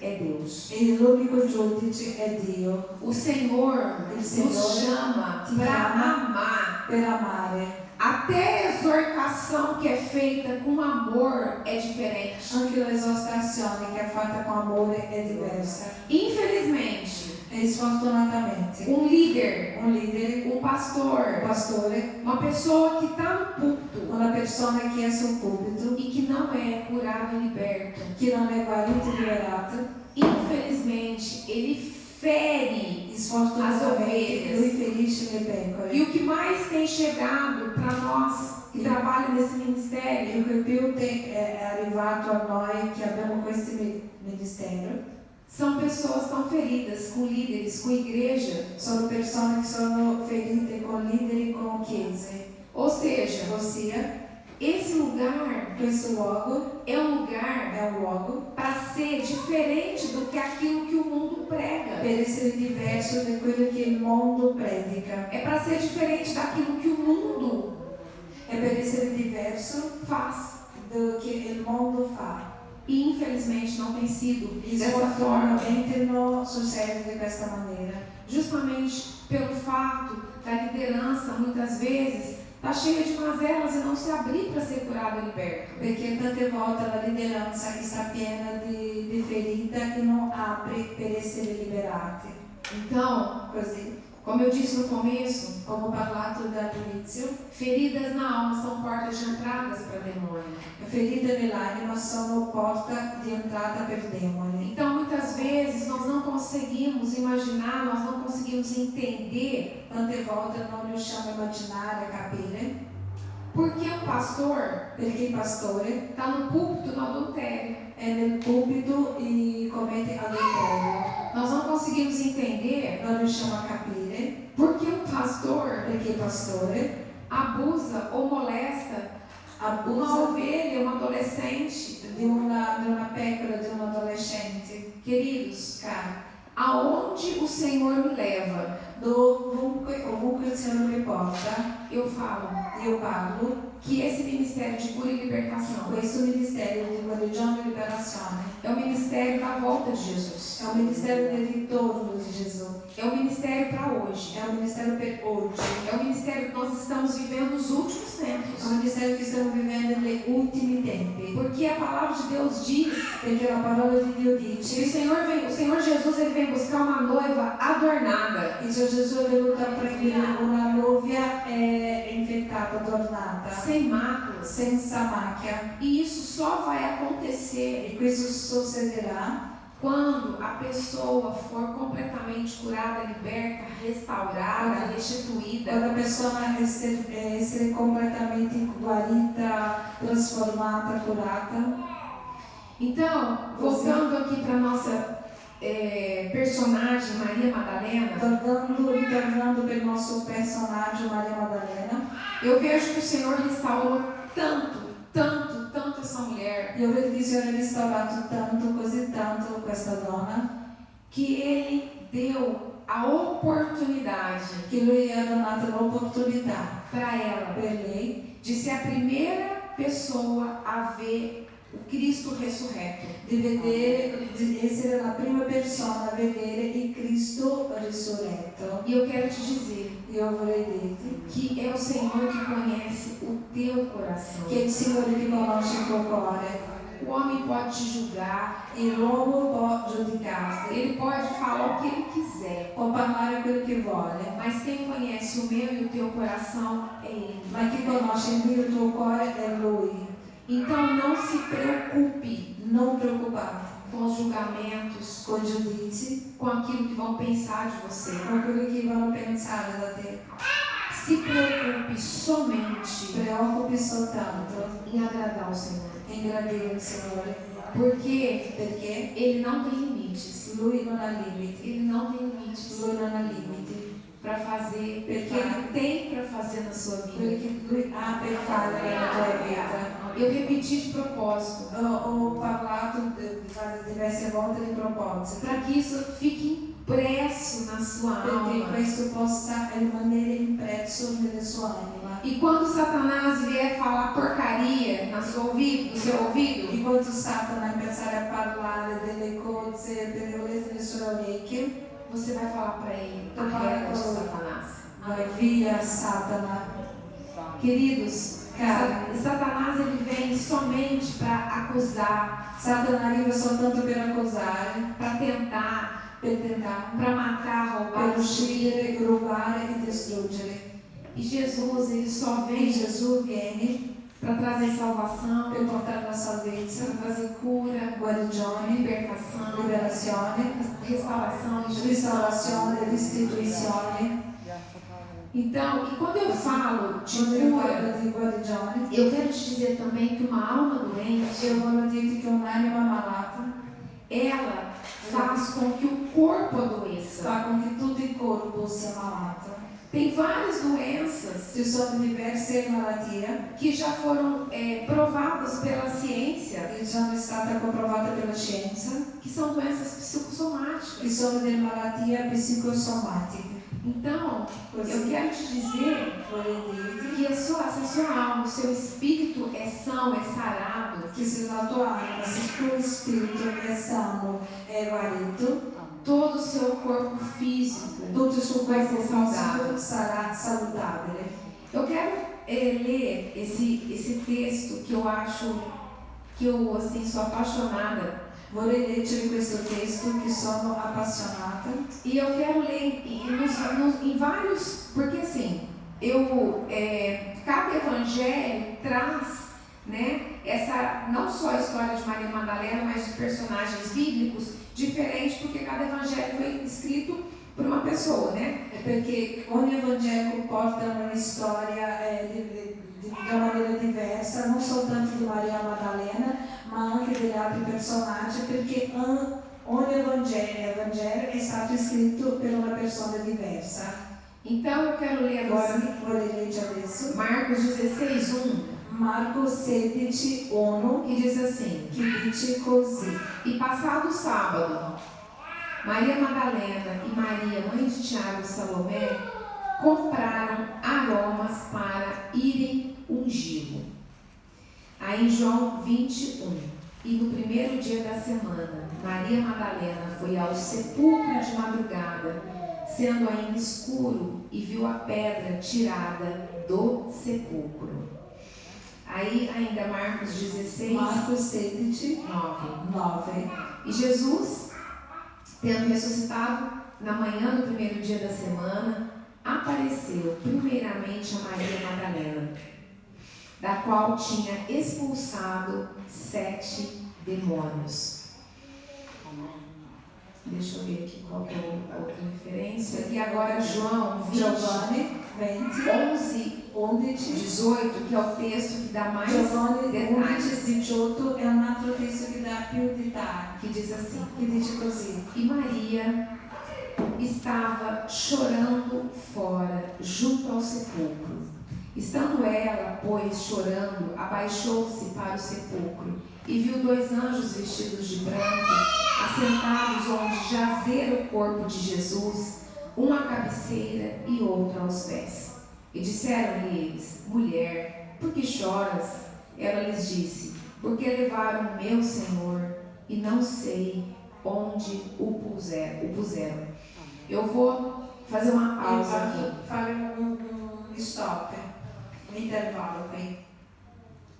é Deus. e l'unico giudice è Dio. O Senhor nos chama para amar. Per amare. Até a exortação que é feita com amor é diferente. Anche l'esortazione che è fatta con amore è diversa. Infelizmente, E sfortunatamente, um líder, un leader, um pastor, un pastore, uma pessoa que está no púlpito una persona che è sul pulpito, e que não é curado e liberto, che non è guarito e liberato, infelizmente, ele fere e sfortunatamente lui ferisce le pecore. E o que mais tem chegado para nós que trabalham nesse E ministério il che più è arrivato a noi che abbiamo questo ministero são pessoas tão feridas com líderes, com igreja. sono persone che sono ferite con leader e con chiese. Ou seja, Ossia, esse lugar questo luogo é um lugar è un luogo para ser diferente do que aquilo que o mundo prega. per essere diverso da quello che il mondo predica. É para ser diferente daquilo que o mundo È per essere diverso faz. do che il mondo fa. E infelizmente não tem sido E dessa forma, sfortunatamente non succede di questa maniera. justamente pelo fato da liderança muitas vezes está cheia de mazelas e não se abrir para ser curado e liberto. Perché tante volte la lideranza sta piena di ferita e non apre per essere liberati. Então, Così, como eu disse no começo, come ho parlato dall'inizio, feridas na alma são portas de entradas para demônio. ferite nell'anima sono porta di entrata per demoni. Então, muitas vezes nós não conseguimos imaginar, nós não conseguimos entender Tante volte non riusciamo a immaginare, a capire, por que o pastor perché il pastore está no púlpito no adultério. è nel pulpito e commette adulterio. Nós não conseguimos entender Non riusciamo a capire por que o pastor perché il pastore abusa ou molesta uma abusa ovelha, um adolescente. di una pecora, di un adolescente. Queridos, Cari, aonde o Senhor me leva, ovunque il Signore mi porta, eu falo io parlo. que esse ministério de cura e libertação Questo ministero di guarigione e liberazione é o ministério da volta de Jesus. è un ministero del ritorno di Gesù, É o ministério para hoje. è un ministero per oggi, É o ministério que nós estamos vivendo nos últimos è tempos. un ministero che stiamo vivendo negli ultimi tempi, Porque Porque a palavra de Deus diz perché la parola di Dio que dice o Senhor Jesus ele vem buscar uma noiva adornada, che Gesù è venuto a prendere una novia infettata, adornata, sem mácula. senza macchia. E isso só vai acontecer E questo succederà quando a pessoa for completamente curada, liberta, restaurada, restituída. quando a persona essere completamente guarita, trasformata, curata. Então, voltando aqui para a nossa personagem Maria Madalena, Ritornando per il nostro personaggio Maria Maddalena, eu vejo que o Senhor restaurou tanto essa mulher, io vedo che il Signore ha restaurato tanto, così tanto questa donna, que Ele deu a oportunidade che Lui ha donato l'opportunità para ela per lei de ser a primeira pessoa a ver o Cristo ressurreto. di vedere, di essere la prima persona a vedere il Cristo risurretto. E eu quero te dizer Io vorrei dirti que é o Senhor que conhece o teu coração. che è il Signore che conosce il tuo cuore. O homem pode te julgar, E l'uomo può giudicarti, ele pode falar o que ele quiser, può parlare quello che vuole, mas quem conhece o meu e o teu coração é Ele. ma chi conosce il mio e il tuo cuore è Lui. Então não se preocupe Non preoccuparti com os julgamentos, con i giudizi, com aquilo que vão pensar de você. con quello che vanno a pensare da te. Se preocupe somente Preoccupi soltanto em agradar o Senhor, in gradire il Signore, porque perché Ele não tem limites. Lui non ha limiti, Ele não tem limites Lui non ha limiti. para fazer o que Ele tem para fazer na sua Quello vida. che Lui ha per fare nella tua vita. Eu repeti de propósito, Ho parlato diverse volte di proposito, para que isso fique impresso na sua perché alma. questo possa rimanere impresso nella sua anima. E quando Satanás vier falar porcaria no seu ouvido, E quando Satana começar a parlare delle cose pericolose nelle sue orecchie, você vai falar para ele: arreda de Satanás. vai via Satana. Queridos, Cara, Satanás ele vem somente para acusar, Satana arriva soltanto per accusare, para tentar, per tentare, para matar, roubar, per destruir. uccidere, rubare e distruggere. E Jesus ele só E vem Gesù viene para trazer salvação, per portare la salvezza, para trazer cura, guarigione, libertação, liberazione, restauração e justiça. restaurazione, restituzione. Então, e quando eu falo de Quando io cura, parlo di guarigione, eu quero te dizer também que uma alma doente, io voglio dirti che un'anima malata ela faz com que o corpo adoeça. fa con che tutto il corpo sia malato. Tem várias doenças Ci sono diverse malattie que já foram provadas pela ciência, che sono state comprovate per la scienza, que são doenças psicossomáticas. che sono delle malattie psicosomatiche. Então, eu Così quero te dizer voglio dirti que se a sua alma, o seu espírito é são, é sarado, che se la tua anima, se il tuo spirito è sano, è guarito, todo o seu corpo físico tutto il suo vai corpo ser saudável. fisico sarà salutare. Eu quero ler esse texto que eu acho que eu assim sou apaixonada. Vorrei leggere questo testo che sono appassionata E eu quero ler em vários, porque assim, cada evangelho traz, né, essa, não só a história de Maria Madalena, mas os personagens bíblicos, diferente porque cada evangelho foi escrito por uma pessoa, né? perché ogni Vangelo porta una storia di una maniera diversa, non soltanto di Maria Maddalena, ma anche degli altri personaggi, perché ogni Vangelo è stato scritto per una persona diversa. Então eu quero ler agora Vorrei leggere adesso Marcos 16:1, Marco 16:1, que diz assim: che dice così. E passado o sábado, Maria Madalena e Maria, mãe de Tiago e Salomé, compraram aromas para irem ungí-lo. Aí em João 21, e no primeiro dia da semana, Maria Madalena foi ao sepulcro de madrugada, sendo ainda escuro, e viu a pedra tirada do sepulcro. Aí ainda Marcos 16, Marcos 16, 9. 9. E Jesus, tendo ressuscitado na manhã do primeiro dia da semana, apareceu primeiramente a Maria Madalena, da qual tinha expulsado 7 demônios. Deixa eu ver aqui qual que é a outra referência. E agora João 20, Giovanni 20, 11, 18, que é o texto que dá mais Giovanni detalhes, 18 è un altro testo che dà più dettagli, que diz assim: che dice così. E Maria estava chorando fora, junto ao sepulcro. Estando ela, pois, chorando, abaixou-se para o sepulcro e viu 2 anjos vestidos de branco, assentados onde jazera o corpo de Jesus, um à cabeceira e outro aos pés. E disseram-lhe eles: Mulher, por que choras? Ela lhes disse: Porque levaram o meu Senhor e não sei onde o puseram. Eu vou fazer uma pausa aqui. Fare un stop, un intervallo qui.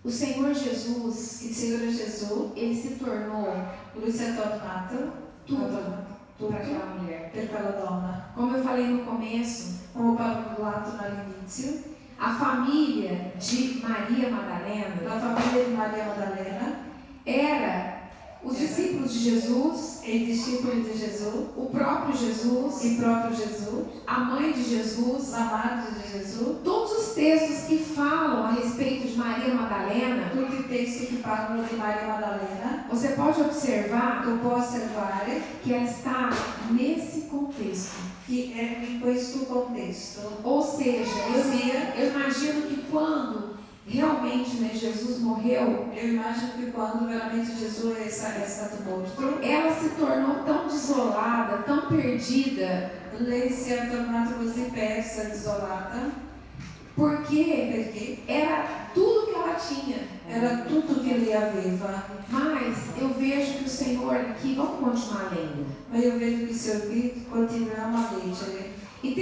O Senhor Jesus, Il Signore Gesù, ele se tornou lui si è tornato tudo para aquela mulher. per quella donna. Como eu falei no começo, Come ho parlato all'inizio, a família de Maria Madalena la famiglia di Maria Maddalena era os discípulos de Jesus, e i discepoli di Gesù, o próprio Jesus, il proprio Gesù, a mãe de Jesus. la madre di Gesù, Todos os textos que falam a respeito de Maria Madalena, tutti i testi che parlano di Maria Maddalena, você pode observar tu puoi osservare que ela está nesse contexto. che è in questo contesto. Ou seja, eu imagino que quando realmente, né, Jesus morreu, Eu immagino che quando veramente Gesù è stato morto, ela se tornou tão desolada, tão perdida, lei si è tornata così persa, desolata, porque perché era tudo que ela tinha. era tutto che lei aveva. Mas eu vejo que o Senhor aqui, vamos continuar lendo. Ma io vedo che il Signore qui continuiamo a leggere. E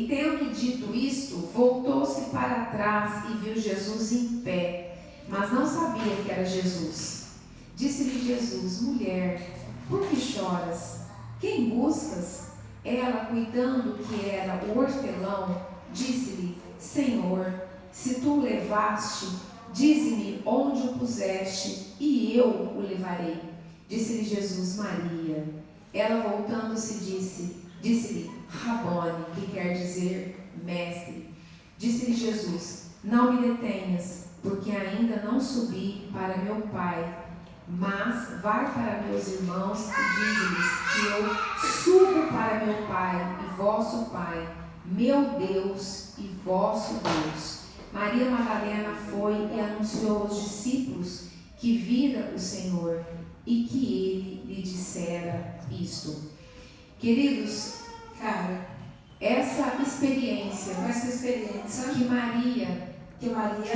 tendo dito isto, voltou-se para trás e viu Jesus em pé, mas não sabia que era Jesus. Disse-lhe Jesus: Mulher, por que choras? Quem buscas? Ela, cuidando que era o hortelão, disse-lhe: Senhor, se tu o levaste, dize-me onde o puseste, e eu o levarei. Disse-lhe Jesus: Maria. Ela, voltando-se, disse-lhe: Rabone, que quer dizer mestre. Disse-lhe Jesus: Não me detenhas, porque ainda não subi para meu Pai, mas vai para meus irmãos e dize-lhes que eu subo para meu Pai e vosso Pai, meu Deus e vosso Deus. Maria Madalena foi e anunciou aos discípulos que vira o Senhor e que ele lhe dissera isto. Queridos, Cara, essa experiência questa esperienza que Maria che Maria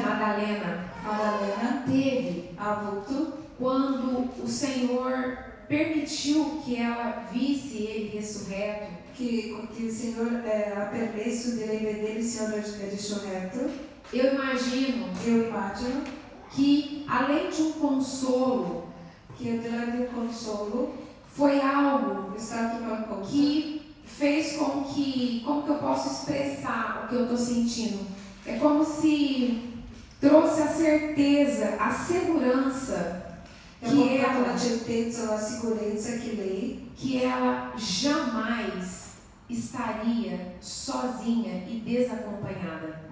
Madalena teve ha avuto quando o Senhor permitiu que ela visse ele ressurreto, che il Signore ha permesso di rivedere il Signore risorretto, eu imagino io immagino que, além de um consolo, che al di là di un consolo foi algo è stato qualcosa que fez com que, como que eu posso expressar o que eu estou sentindo? É como se trouxe a certeza, a segurança che ha portato la certezza, la sicurezza que ela jamais estaria sozinha e desacompanhada.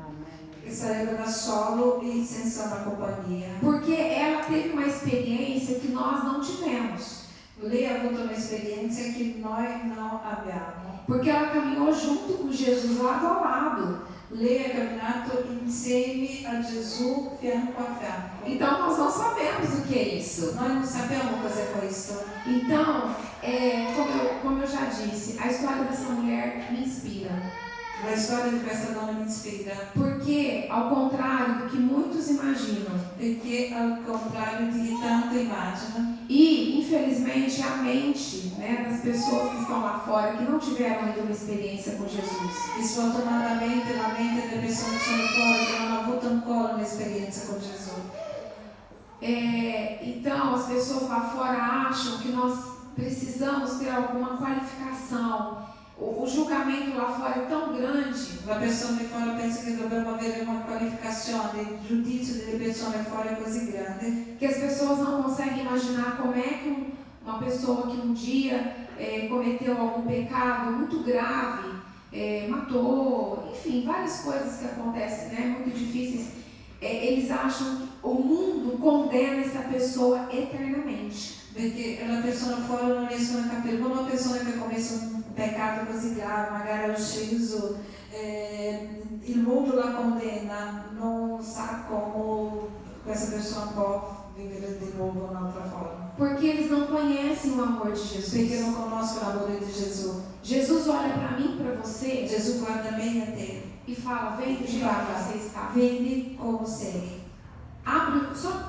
che sarebbe da solo e senza una compagnia. Porque ela teve uma experiência que nós não tivemos. Lei ha avuto un'esperienza che noi non abbiamo. Porque ela caminhou junto com Jesus lado a lado. Lei ha camminato insieme a Gesù fianco a fianco. Então nós não sabemos o que é isso. Noi non sappiamo cos'è questo. Então, como eu já disse, a história dessa mulher me inspira. La storia di questa donna mi ispira Porque, ao contrário do que muitos imaginam, perché al contrario di chi tanto immagina, e infelizmente a mente, né, das pessoas que estão lá fora que não tiveram ainda uma experiência com Jesus, e sfortunatamente la mente delle persone che sono fuori che non hanno avuto ancora un'esperienza con Gesù. então as pessoas lá fora acham que nós precisamos ter alguma qualificação. O julgamento lá fora é tão grande. La persona di fuori pensa che dobbiamo avere una qualificazione, il giudizio delle persone fuori è così grande Que as pessoas não conseguem imaginar como é que uma pessoa que um dia cometeu algum pecado muito grave, matou, enfim, várias coisas que acontecem, né, muito difíceis, eles acham que o mundo condena essa pessoa eternamente. perché la persona fuori non riescono a capire come una persona che ha commesso un peccato così grave, magari ha ucciso, il mondo la condanna, non sa come questa persona può vivere di nuovo un'altra forma. Porque eles não conhecem o amor de Jesus. Perché non conoscono l'amore di Gesù. Jesus olha para mim, para você, Gesù guarda me e a te e fala: vem do e jeito fala, que você está. vieni come sei.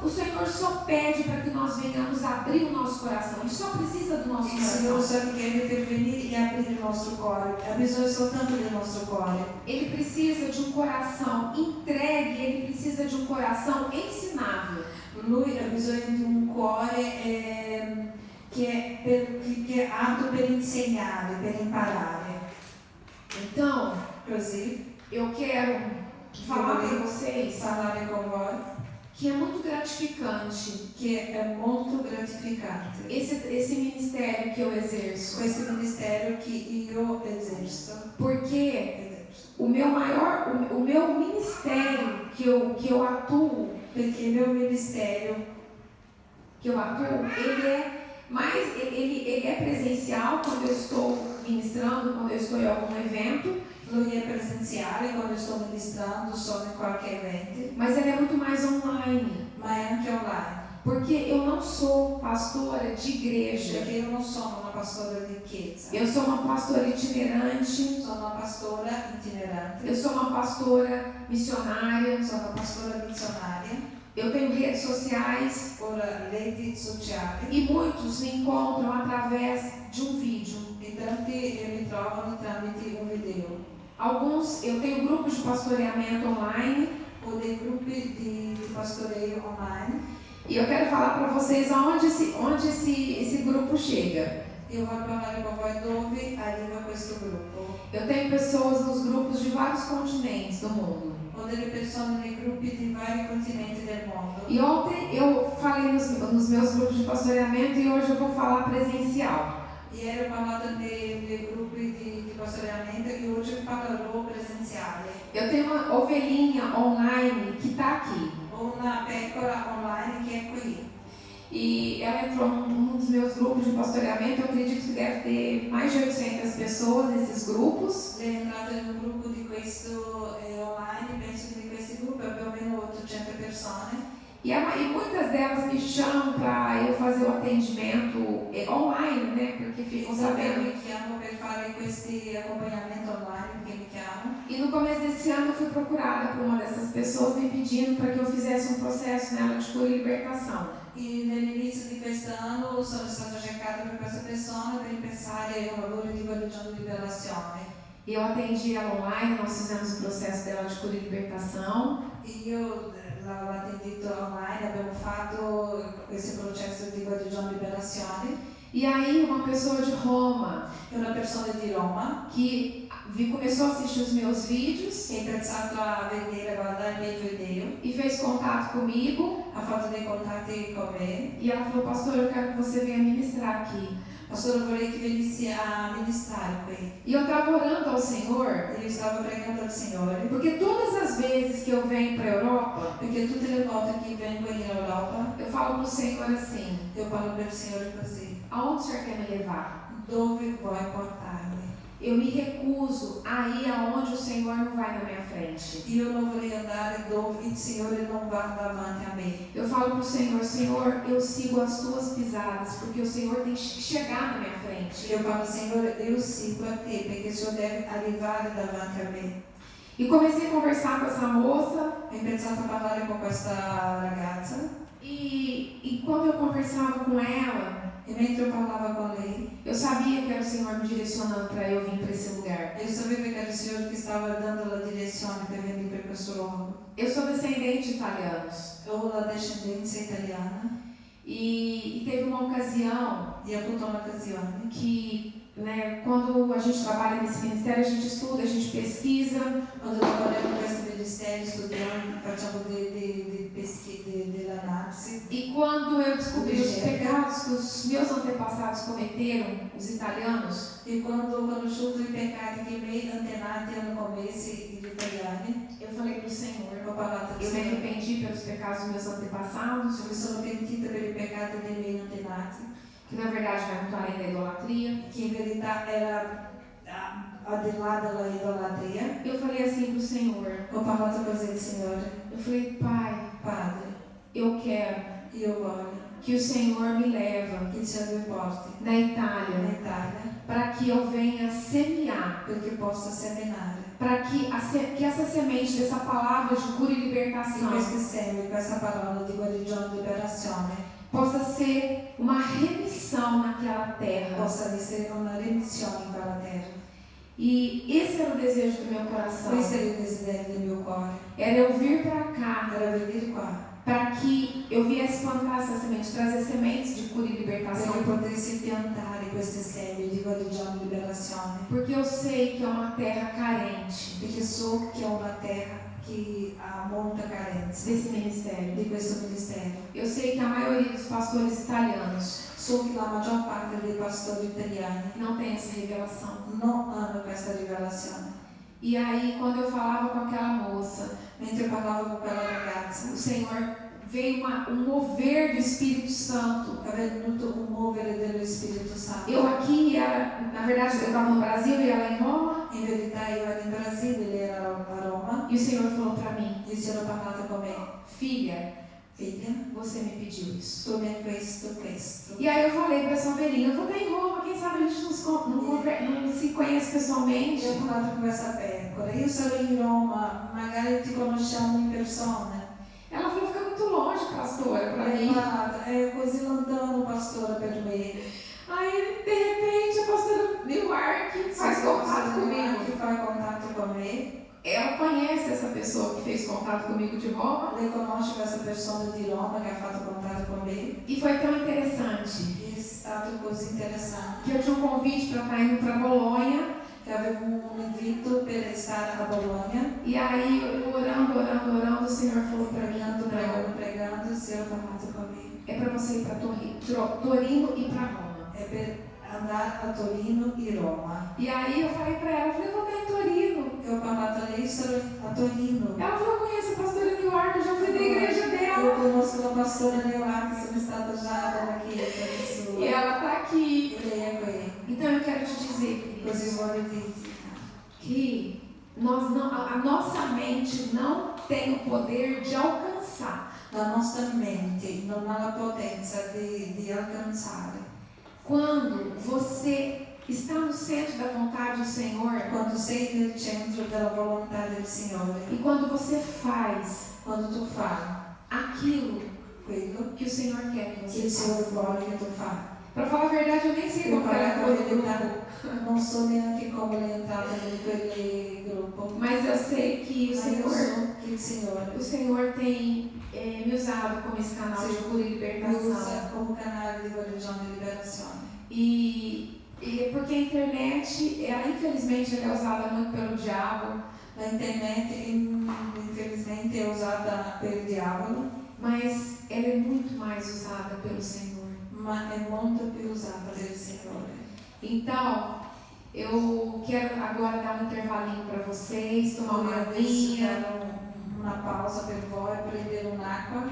O Senhor só pede para que nós venhamos abrir o nosso coração. Ele só precisa do nosso Il Signore coração. só quer intervenire e aprire il nostro cuore. Ha bisogno soltanto del nostro cuore. Ele precisa de um coração entregue, ele precisa de um coração ensinável. Lui ha bisogno di un cuore che è apto per insegnare, per imparare. Então, Così, eu quero falar para vocês parlare con voi, que é muito gratificante che è molto gratificante. esse ministério que eu exerço. Questo ministero che io esercito. Porque o meu ministério que eu atuo, Perché il mio ministero, ele é presencial quando eu estou ministrando, quando eu estou em algum evento, lui è presenziale quando sto ministrando, sono in qualche evento, mas ele é muito mais online. ma è anche online. Porque eu não sou pastora de igreja. Perché io non sono una pastora di chiesa, Eu sou uma pastora itinerante, sono una pastora itinerante, eu sou uma pastora missionária, sono una pastora missionaria, eu tenho redes sociais ora reti sociali, e muitos me encontram através de um vídeo. e tanti mi trovano tramite un video. Alguns, eu tenho grupos de pastoreamento online Ho dei gruppi di pastoreio online. e eu quero falar para vocês onde esse grupo chega. Io voglio parlare con voi dove arriva questo gruppo. Eu tenho pessoas nos grupos de vários continentes do mundo. Ho delle persone nei gruppi di vari continenti del mondo. E ontem eu falei nos meus grupos de pastoreamento e hoje eu vou falar presencial. Ieri ho parlato dei gruppi di pastoreamento e oggi parlerò presenziale. Eu tenho uma ovelhinha online que está aqui. Ho una pecora online che è qui. E ela entrou num dos meus grupos de pastoreamento. Eu acredito que deve ter mais de 800 pessoas nesses grupos. Lei è entrata in un gruppo di questo online, penso che di questi gruppi abbiamo almeno 800 persone. E muitas delas me chamam para eu fazer o atendimento online, né? Porque ficam sabendo. Mi chiamo per fare questi accompagnamenti online, perché mi chiamo. E no começo desse ano eu fui procurada por uma dessas pessoas me pedindo para que eu fizesse um processo nela de cura e libertação. E nell'inizio di quest'anno sono stata cercata per questa persona per pensare un lavoro di guarigione e liberazione. Eu atendi ela online, nós fizemos o processo dela de cura e libertação. Io l'ho attendito online, abbiamo fatto questo processo di guarigione e liberazione. E aí uma pessoa de Roma E una persona di Roma que começou a assistir os meus vídeos che ha pensato a vedere, a guardare i miei video, e fez contato comigo. ha fatto dei contatti con me. E ela falou: pastor, eu quero que você venha ministrar aqui. Pastor, vorrei che venissi a ministrare qui. E eu estava orando ao Senhor, Io stavo pregando al Signore, porque todas as vezes que eu venho para a Europa, perché tutte le volte che vengo in Europa, eu falo para o Senhor assim: io parlo per il Signore così. aonde o Senhor quer me levar? Dove vuoi portarmi? eu me recuso a ir aonde o Senhor não vai na minha frente. Io non vorrei andare dove il Signore non va davanti a me. Eu falo para o Senhor, Senhor, eu sigo as tuas pisadas, porque o Senhor tem que chegar na minha frente. Io falo, Signore, io sigo a te, perché il Signore deve arrivare davanti a me. E comecei a conversar com essa moça. Ho iniziato a parlare con questa ragazza E quando eu conversava com ela, e mentre eu parlava con lei, eu sabia que era o Senhor me direcionando para eu vir para esse lugar. io sapevo che era il Signore che stava dando la direzione per venire per questo luogo. Eu sou descendente de italianos. Ho la discendenza italiana E teve uma ocasião e ho avuto un'occasione que, né, quando a gente trabalha nesse ministério, a gente estuda, a gente pesquisa. quando lavoriamo in questo ministero, studiamo, facciamo dell'analisi. E quando eu descobri os pecados que os meus antepassados cometeram, os italianos, E quando ho conosciuto i peccati che i miei antenati hanno commessi, gli italiani, eu falei para o Senhor, ho parlato al eu me Signore. arrependi pelos pecados dos meus antepassados, Mi sono pentita per i peccati dei miei antenati, que na verdade vai muito além da idolatria. che in verità era al di là della idolatria. Eu falei assim para o Senhor, Ho parlato così al Signore: eu falei, Pai, Padre, eu quero io voglio que o Senhor me leve che il Signore mi porti na Itália, in Italia para que eu venha semear, perché possa seminare. para que essa semente dessa palavra de cura e E libertação questi semi, questa parola di guarigione e liberazione possa ser uma remissão naquela terra. possa essere una remissione in quella terra. E esse era o desejo do meu coração. Questo era il desiderio del mio cuore, Era eu vir para cá, era venire qua para que eu viesse plantar essa semente, trazer sementes de cura e libertação. perché potessi piantare questi semi di guarigione e liberazione, Porque eu sei que é uma terra carente perché so che è una terra che ha molta carenza desse ministério. di questo ministero. Eu sei que a maioria dos pastores italianos So che la maggior parte dei pastori italiani não tem essa revelação. non hanno questa rivelazione. E aí, quando eu falava com aquela moça, Mentre parlavo con quella ragazza, o Senhor veio um mover do Espírito Santo. è venuto un muovere dello Spirito Santo. Eu aqui, ela, na verdade, eu estava no Brasil e ela em Roma. In verità io ero in Brasile, lei era a Roma, E o Senhor falou para mim, e il Signore ha parlato con me: filha, figlia, você me pediu isso. tu mi hai chiesto questo. E aí eu falei para essa ovelhinha, eu vou estar em Roma, quem sabe a gente não se conhece pessoalmente. Io ho parlato con questa pecora: io sarò in Roma, magari ti conosciamo in persona. Ela falou, fica muito longe, pastora, para Lei mim. guarda, è così lontano, pastora, per me. Aí, de repente, a pastora Newark faz contato Che comigo. fai contatto con me. Ela conhece essa pessoa que fez contato comigo de Roma. Lei conosce questa persona di Roma che ha fatto contatto con me. E foi tão interessante È stato così interessante que eu tinha um convite para estar indo para Bolonha. che avevo un invito per stare a Bologna. E aí, eu orando, o Senhor falou para mim, Pregando, il Signore ha parlato con me. é para você ir para Torino e para Roma. È per andare a Torino e Roma. E aí eu falei para ela, eu falei, eu vou estar em Torino. E ho parlato a lei, sarò a Torino. Ela falou, eu conheço a pastora Newark, eu já fui da igreja Io dela. conosco la pastora Neoarca, sono stata già dalla chiesa di sua. E ela está aqui. E lei è qui. Então eu quero te dizer, Così queridos, voglio dirti que a nossa mente não tem o poder de alcançar. la nostra mente non ha la potenza di alcanzare. Quando você está no centro da vontade do Senhor, Quando sei nel centro della volontà del Signore, e quando você faz quando tu fai aquilo quello que o Senhor quer que che você il Signore faça. vuole che tu fai. Para falar a verdade, eu nem sei Per como ela parlare entrou la no verità, grupo, non so neanche come lei è entrata in quel gruppo, mas eu sei que ma io so che il Signore tem me usado como esse canal de cura e mi libertação. usa come canale di guarigione e liberazione. E porque a internet, ela infelizmente ela é usada muito pelo diabo, La internet infelizmente è usata per il diavolo, mas ela é muito mais usada pelo Senhor. ma è molto più usata del Signore. Então, eu quero agora dar um intervalinho para vocês, tomar uma Voglio adesso aguinha. dare una pausa per voi, prendere un'acqua.